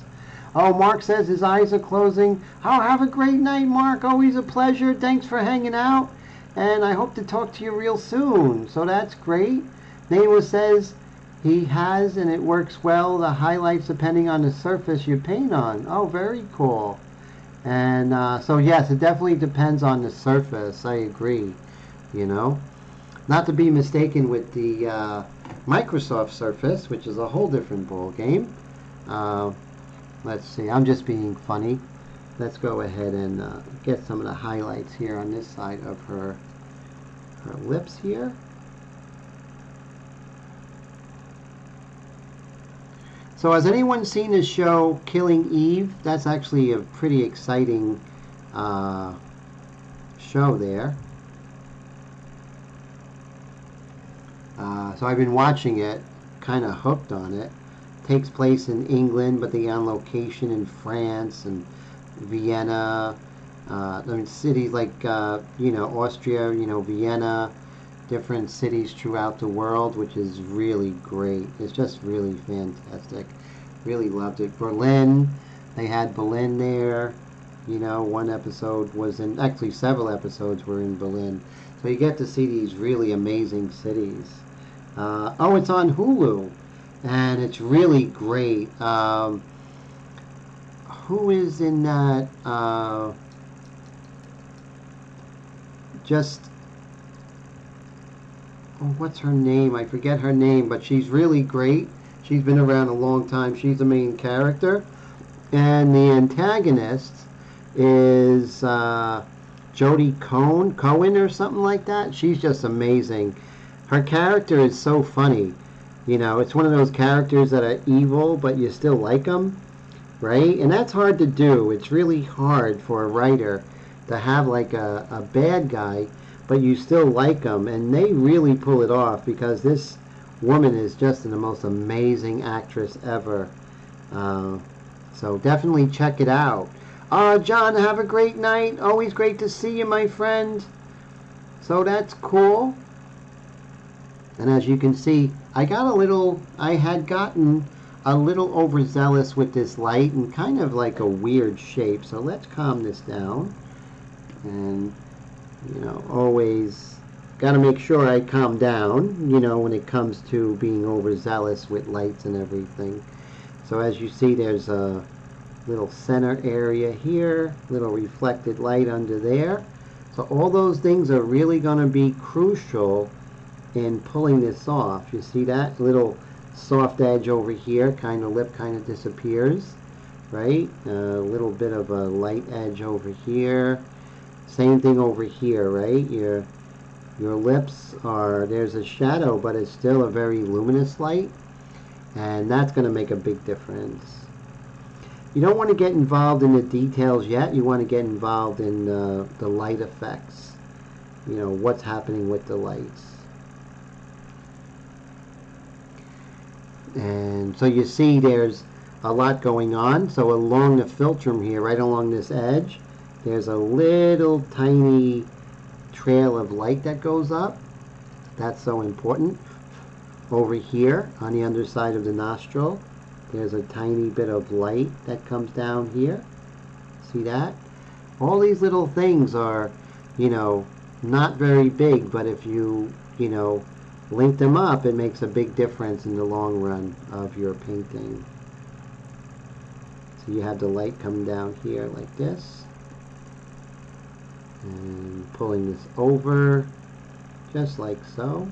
Oh, Mark says his eyes are closing. Oh, have a great night, Mark. Always a pleasure. Thanks for hanging out. And I hope to talk to you real soon. So that's great. Nemo says he has, and it works well, the highlights depending on the surface you paint on. Oh, very cool. And so, yes, it definitely depends on the surface. I agree, you know. Not to be mistaken with the Microsoft Surface, which is a whole different ball game. Let's see, I'm just being funny. Let's go ahead and get some of the highlights here on this side of her lips here. So has anyone seen the show Killing Eve? That's actually a pretty exciting show there. So I've been watching it, kind of hooked on it. Takes place in England, but they on location in France and Vienna. I mean, cities like you know, Austria, you know, Vienna, different cities throughout the world, which is really great. It's just really fantastic. Really loved it. Berlin, they had Berlin there. You know, one episode was in, actually several episodes were in Berlin. So you get to see these really amazing cities. Oh, it's on Hulu. And it's really great. Who is in that? What's her name? I forget her name, but she's really great. She's been around a long time. She's the main character. And the antagonist is Jodie Cohen or something like that. She's just amazing. Her character is so funny. You know, it's one of those characters that are evil, but you still like them, right? And that's hard to do. It's really hard for a writer to have like a bad guy, but you still like them. And they really pull it off because this woman is just the most amazing actress ever. So definitely check it out. John, have a great night. Always great to see you, my friend. So that's cool. And as you can see, I had gotten a little overzealous with this light and kind of like a weird shape. So let's calm this down. And, you know, always got to make sure I calm down, you know, when it comes to being overzealous with lights and everything. So as you see, there's a little center area here, little reflected light under there. So all those things are really going to be crucial in pulling this off. You see that little soft edge over here, kind of lip kind of disappears, right? A little bit of a light edge over here. Same thing over here, right? Your lips are, there's a shadow, but it's still a very luminous light, and that's going to make a big difference. You don't want to get involved in the details yet. You want to get involved in the light effects. You know, what's happening with the lights. And so you see there's a lot going on. So along the philtrum here, right along this edge, there's a little tiny trail of light that goes up. That's so important. Over here on the underside of the nostril, there's a tiny bit of light that comes down here. See that? All these little things are, you know, not very big, but if you, you know, link them up, it makes a big difference in the long run of your painting. So you have the light coming down here like this, and pulling this over just like so.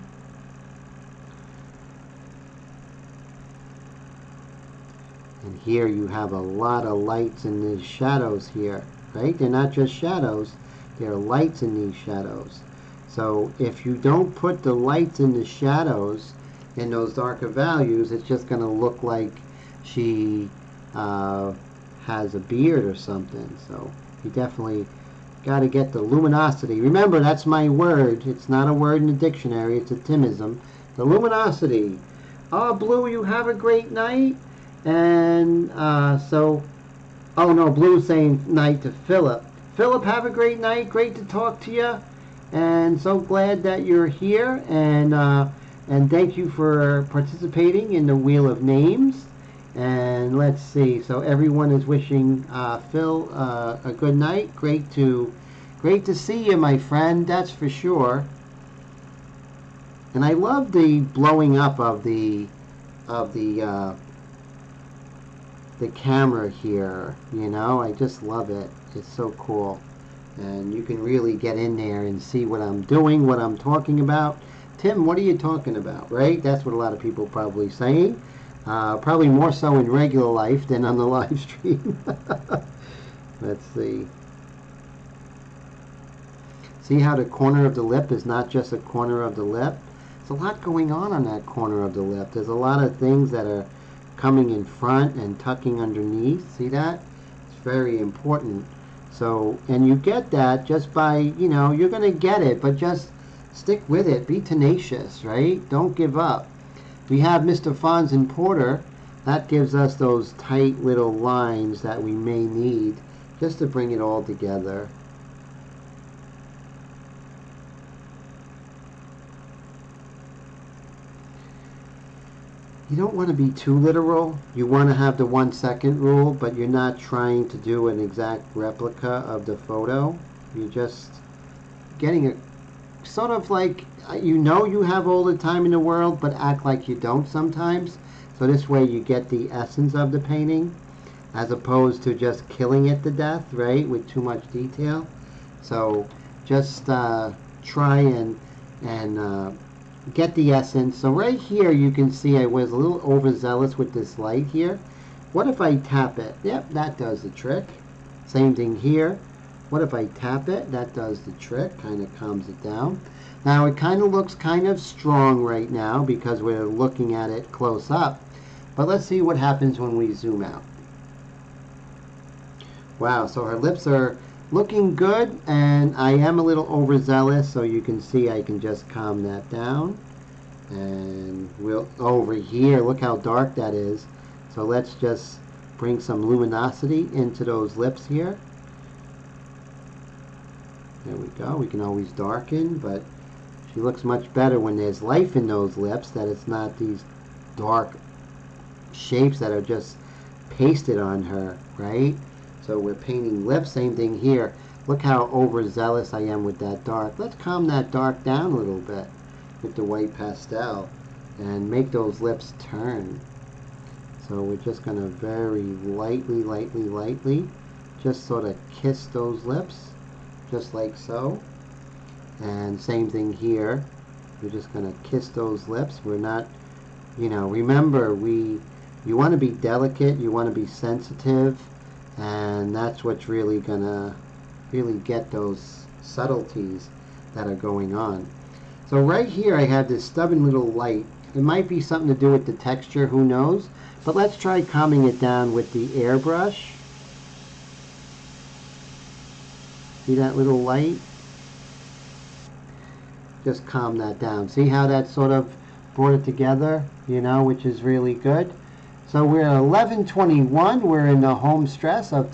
And here you have a lot of lights in these shadows here, right? They're not just shadows, there are lights in these shadows. So if you don't put the lights in the shadows in those darker values, it's just going to look like she has a beard or something. So you definitely got to get the luminosity. Remember, that's my word. It's not a word in the dictionary. It's a Timism. The luminosity. Oh, Blue, you have a great night. And oh no, Blue's saying night to Philip. Philip, have a great night. Great to talk to you. And so glad that you're here. And thank you for participating in the Wheel of Names. And let's see. So everyone is wishing Phil a good night. Great to see you, my friend. That's for sure. And I love the blowing up of the camera here. You know, I just love it. It's so cool. And you can really get in there and see what I'm doing, what I'm talking about. Tim, what are you talking about, right? That's what a lot of people are probably saying. Probably more so in regular life than on the live stream. Let's see. See how the corner of the lip is not just a corner of the lip? There's a lot going on that corner of the lip. There's a lot of things that are coming in front and tucking underneath. See that? It's very important. So, and you get that just by, you know, you're going to get it, but just stick with it. Be tenacious, right? Don't give up. We have Mr. Fonzan Porter. That gives us those tight little lines that we may need just to bring it all together. You don't want to be too literal. You want to have the 1 second rule, but you're not trying to do an exact replica of the photo. You're just getting a sort of like, you know, you have all the time in the world, but act like you don't sometimes. So this way you get the essence of the painting as opposed to just killing it to death, right, with too much detail. So just try and get the essence. So right here you can see I was a little overzealous with this light here. What if I tap it? Yep, that does the trick. Same thing here. What if I tap it? That does the trick, kind of calms it down. Now it kind of looks kind of strong right now because we're looking at it close up. But let's see what happens when we zoom out. Wow, so her lips are looking good, and I am a little overzealous, so you can see I can just calm that down. And we'll over here, look how dark that is. So let's just bring some luminosity into those lips here. There we go. We can always darken, but she looks much better when there's life in those lips, that it's not these dark shapes that are just pasted on her, right? So we're painting lips, same thing here. Look how overzealous I am with that dark. Let's calm that dark down a little bit with the white pastel and make those lips turn. So we're just going to very lightly just sort of kiss those lips, just like so. And same thing here. We're just going to kiss those lips. We're not, remember, you want to be delicate, you want to be sensitive, and that's what's really going to really get those subtleties that are going on. So right here I have this stubborn little light. It might be something to do with the texture, who knows? But let's try calming it down with the airbrush. See that little light? Just calm that down. See how that sort of brought it together, which is really good. So we're at 11:21. We're in the home stretch of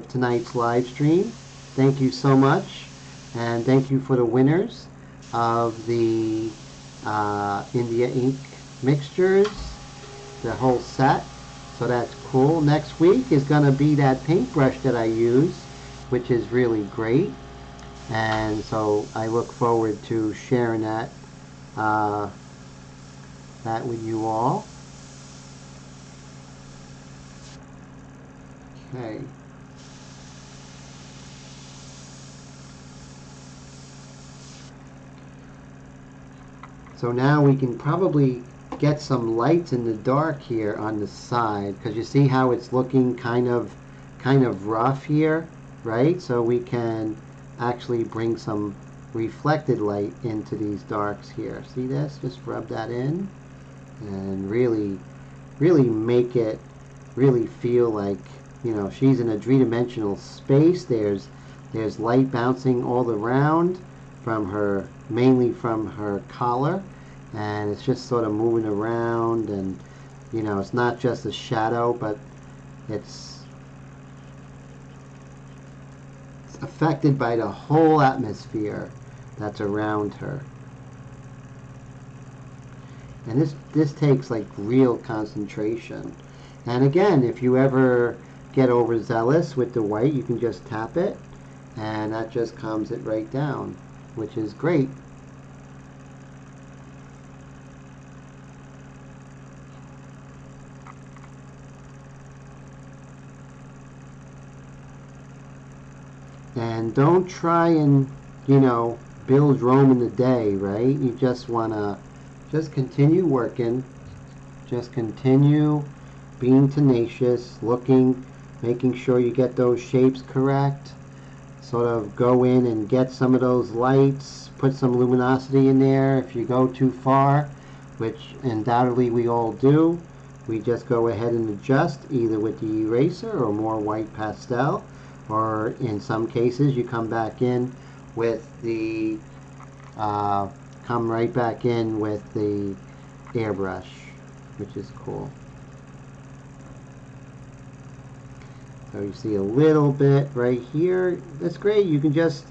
tonight's live stream. Thank you so much, and thank you for the winners of the India ink mixtures, the whole set. So that's cool. Next week is going to be that paintbrush that I use, which is really great. And so I look forward to sharing that with you all. Okay. So now we can probably get some lights in the dark here on the side, because you see how it's looking kind of rough here, right? So we can actually bring some reflected light into these darks here. See this? Just rub that in and really make it really feel like, she's in a three-dimensional space. There's light bouncing all around from her, mainly from her collar, and it's just sort of moving around, and it's not just a shadow, but it's affected by the whole atmosphere that's around her. And this takes like real concentration. And again, if you ever get overzealous with the white, you can just tap it, and that just calms it right down, which is great. And don't try and, build Rome in a day, right? You just want to just continue working. Just continue being tenacious, looking, making sure you get those shapes correct. Sort of go in and get some of those lights, put some luminosity in there. If you go too far, which undoubtedly we all do, we just go ahead and adjust either with the eraser or more white pastel, or in some cases you come back in with the come right back in with the airbrush, which is cool. So you see a little bit right here. That's great. You can just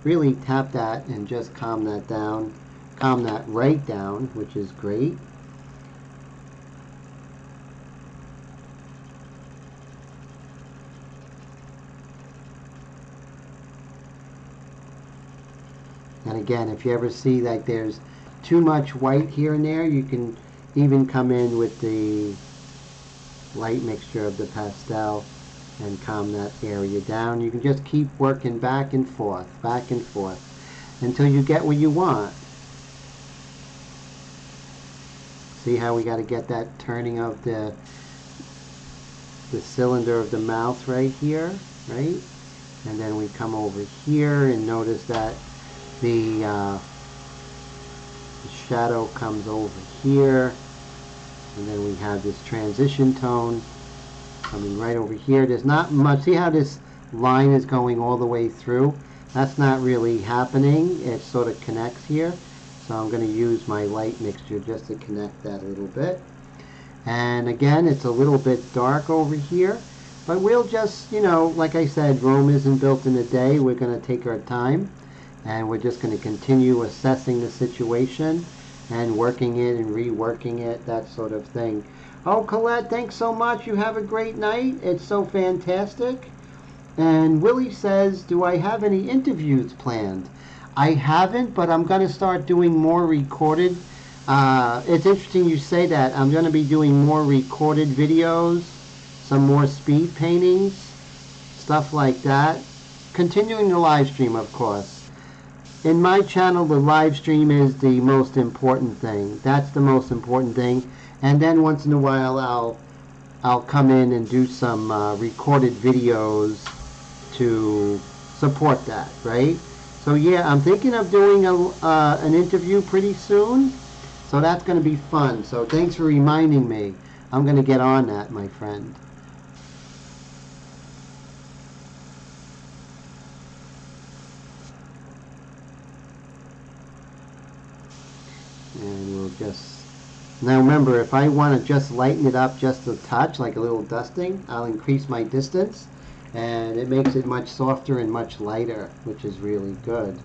really tap that and just calm that down, calm that right down, which is great. And again, if you ever see like there's too much white here and there, you can even come in with the light mixture of the pastel and calm that area down. You can just keep working back and forth until you get what you want. See how we got to get that turning of the cylinder of the mouth right here, right? And then we come over here and notice that the shadow comes over here, and then we have this transition tone coming right over here. There's not much. See how this line is going all the way through? That's not really happening. It sort of connects here. So I'm going to use my light mixture just to connect that a little bit. And again, it's a little bit dark over here. But we'll just, like I said, Rome isn't built in a day. We're going to take our time. And we're just going to continue assessing the situation and working it and reworking it, that sort of thing. Oh, Colette, thanks so much. You have a great night. It's so fantastic. And Willie says, do I have any interviews planned? I haven't, but I'm going to start doing more recorded. It's interesting you say that. I'm going to be doing more recorded videos, some more speed paintings, stuff like that. Continuing the live stream, of course. In my channel, the live stream is the most important thing. That's the most important thing. And then once in a while, I'll come in and do some recorded videos to support that, right? So yeah, I'm thinking of doing an interview pretty soon. So that's going to be fun. So thanks for reminding me. I'm going to get on that, my friend. And we'll just... Now remember, if I want to just lighten it up just a touch, like a little dusting, I'll increase my distance. And it makes it much softer and much lighter, which is really good.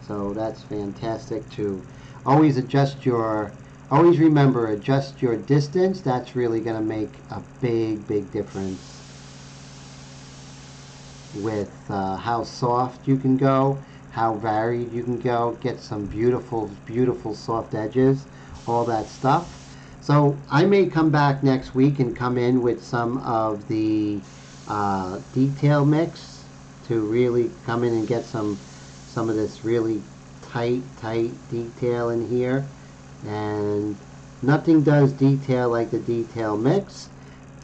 So that's fantastic too. Always remember, adjust your distance. That's really going to make a big difference with how soft you can go, how varied you can go, get some beautiful soft edges, all that stuff. So I may come back next week and come in with some of the detail mix to really come in and get some of this really tight detail in here. And nothing does detail like the detail mix.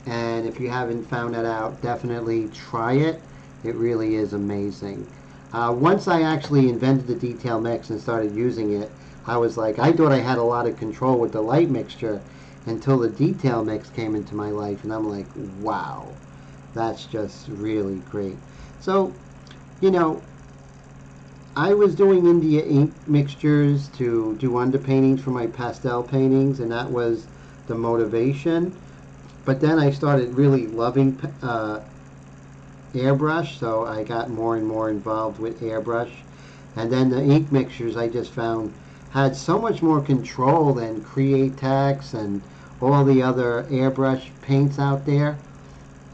And if you haven't found that out, definitely try it. It really is amazing. Once I actually invented the detail mix and started using it, I was like, I thought I had a lot of control with the light mixture until the detail mix came into my life, and I'm like, wow, that's just really great. So, you know, I was doing India ink mixtures to do underpaintings for my pastel paintings, and that was the motivation. But then I started really loving airbrush, so I got more and more involved with airbrush. And then the ink mixtures I just found had so much more control than Createx and all the other airbrush paints out there.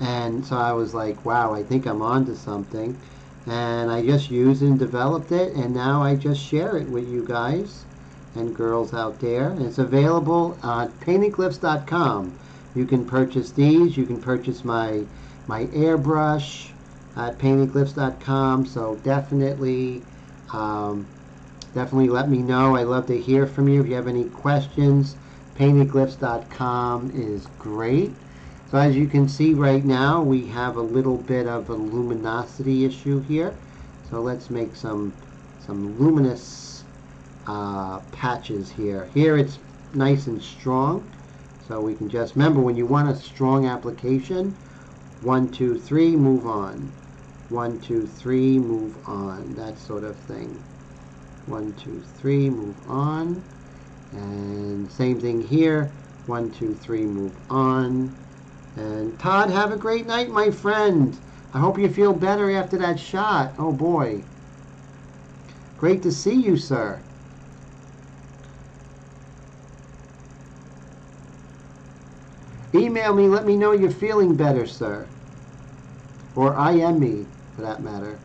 And so I was like, wow, I think I'm onto something. And I just used and developed it, and now I just share it with you guys and girls out there. And it's available on paintingclips.com. You can purchase these. You can purchase my airbrush at paintingclips.com. So definitely let me know. I love to hear from you. If you have any questions, paintingclips.com is great. So as you can see right now, we have a little bit of a luminosity issue here. So let's make some luminous patches here. Here it's nice and strong. So we can just, remember, when you want a strong application, 1, 2, 3, move on. 1, 2, 3, move on. That sort of thing. 1, 2, 3, move on. And same thing here. 1, 2, 3, move on. And Todd, have a great night, my friend. I hope you feel better after that shot. Oh boy. Great to see you, sir. Email me, let me know you're feeling better, sir. Or IM me, for that matter.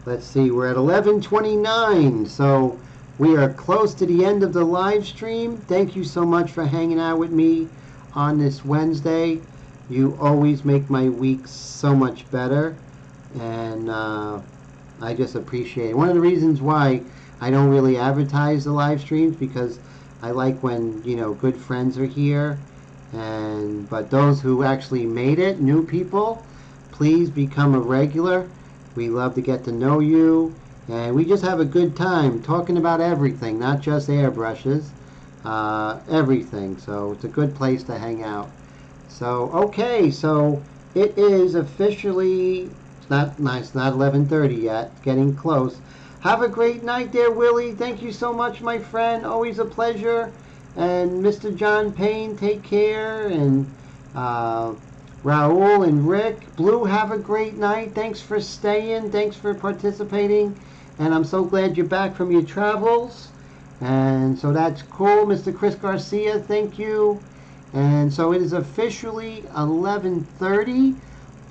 Let's see, we're at 11:29, so we are close to the end of the live stream. Thank you so much for hanging out with me on this Wednesday. You always make my week so much better, and I just appreciate it. One of the reasons why I don't really advertise the live streams, because I like when, you know, good friends are here, but those who actually made it, new people, please become a regular. We love to get to know you, and we just have a good time talking about everything, not just airbrushes, everything. So it's a good place to hang out. So okay, so it is officially, it's not 11:30 yet, getting close. Have a great night there, Willie. Thank you so much, my friend. Always a pleasure. And Mr. John Payne, take care. And Raul and Rick. Blue, have a great night. Thanks for staying. Thanks for participating. And I'm so glad you're back from your travels. And so that's cool. Mr. Chris Garcia, thank you. And so it is officially 11:30.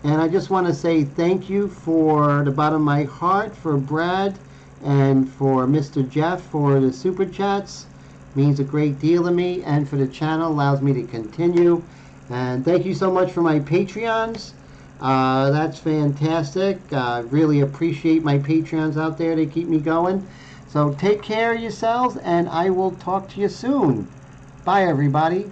And I just want to say thank you for the bottom of my heart for Brad and for Mr. Jeff for the super chats. Means a great deal to me, and for the channel, allows me to continue. And thank you so much for my Patreons. That's fantastic. Really appreciate my Patreons out there. They keep me going. So take care of yourselves, and I will talk to you soon. Bye, everybody.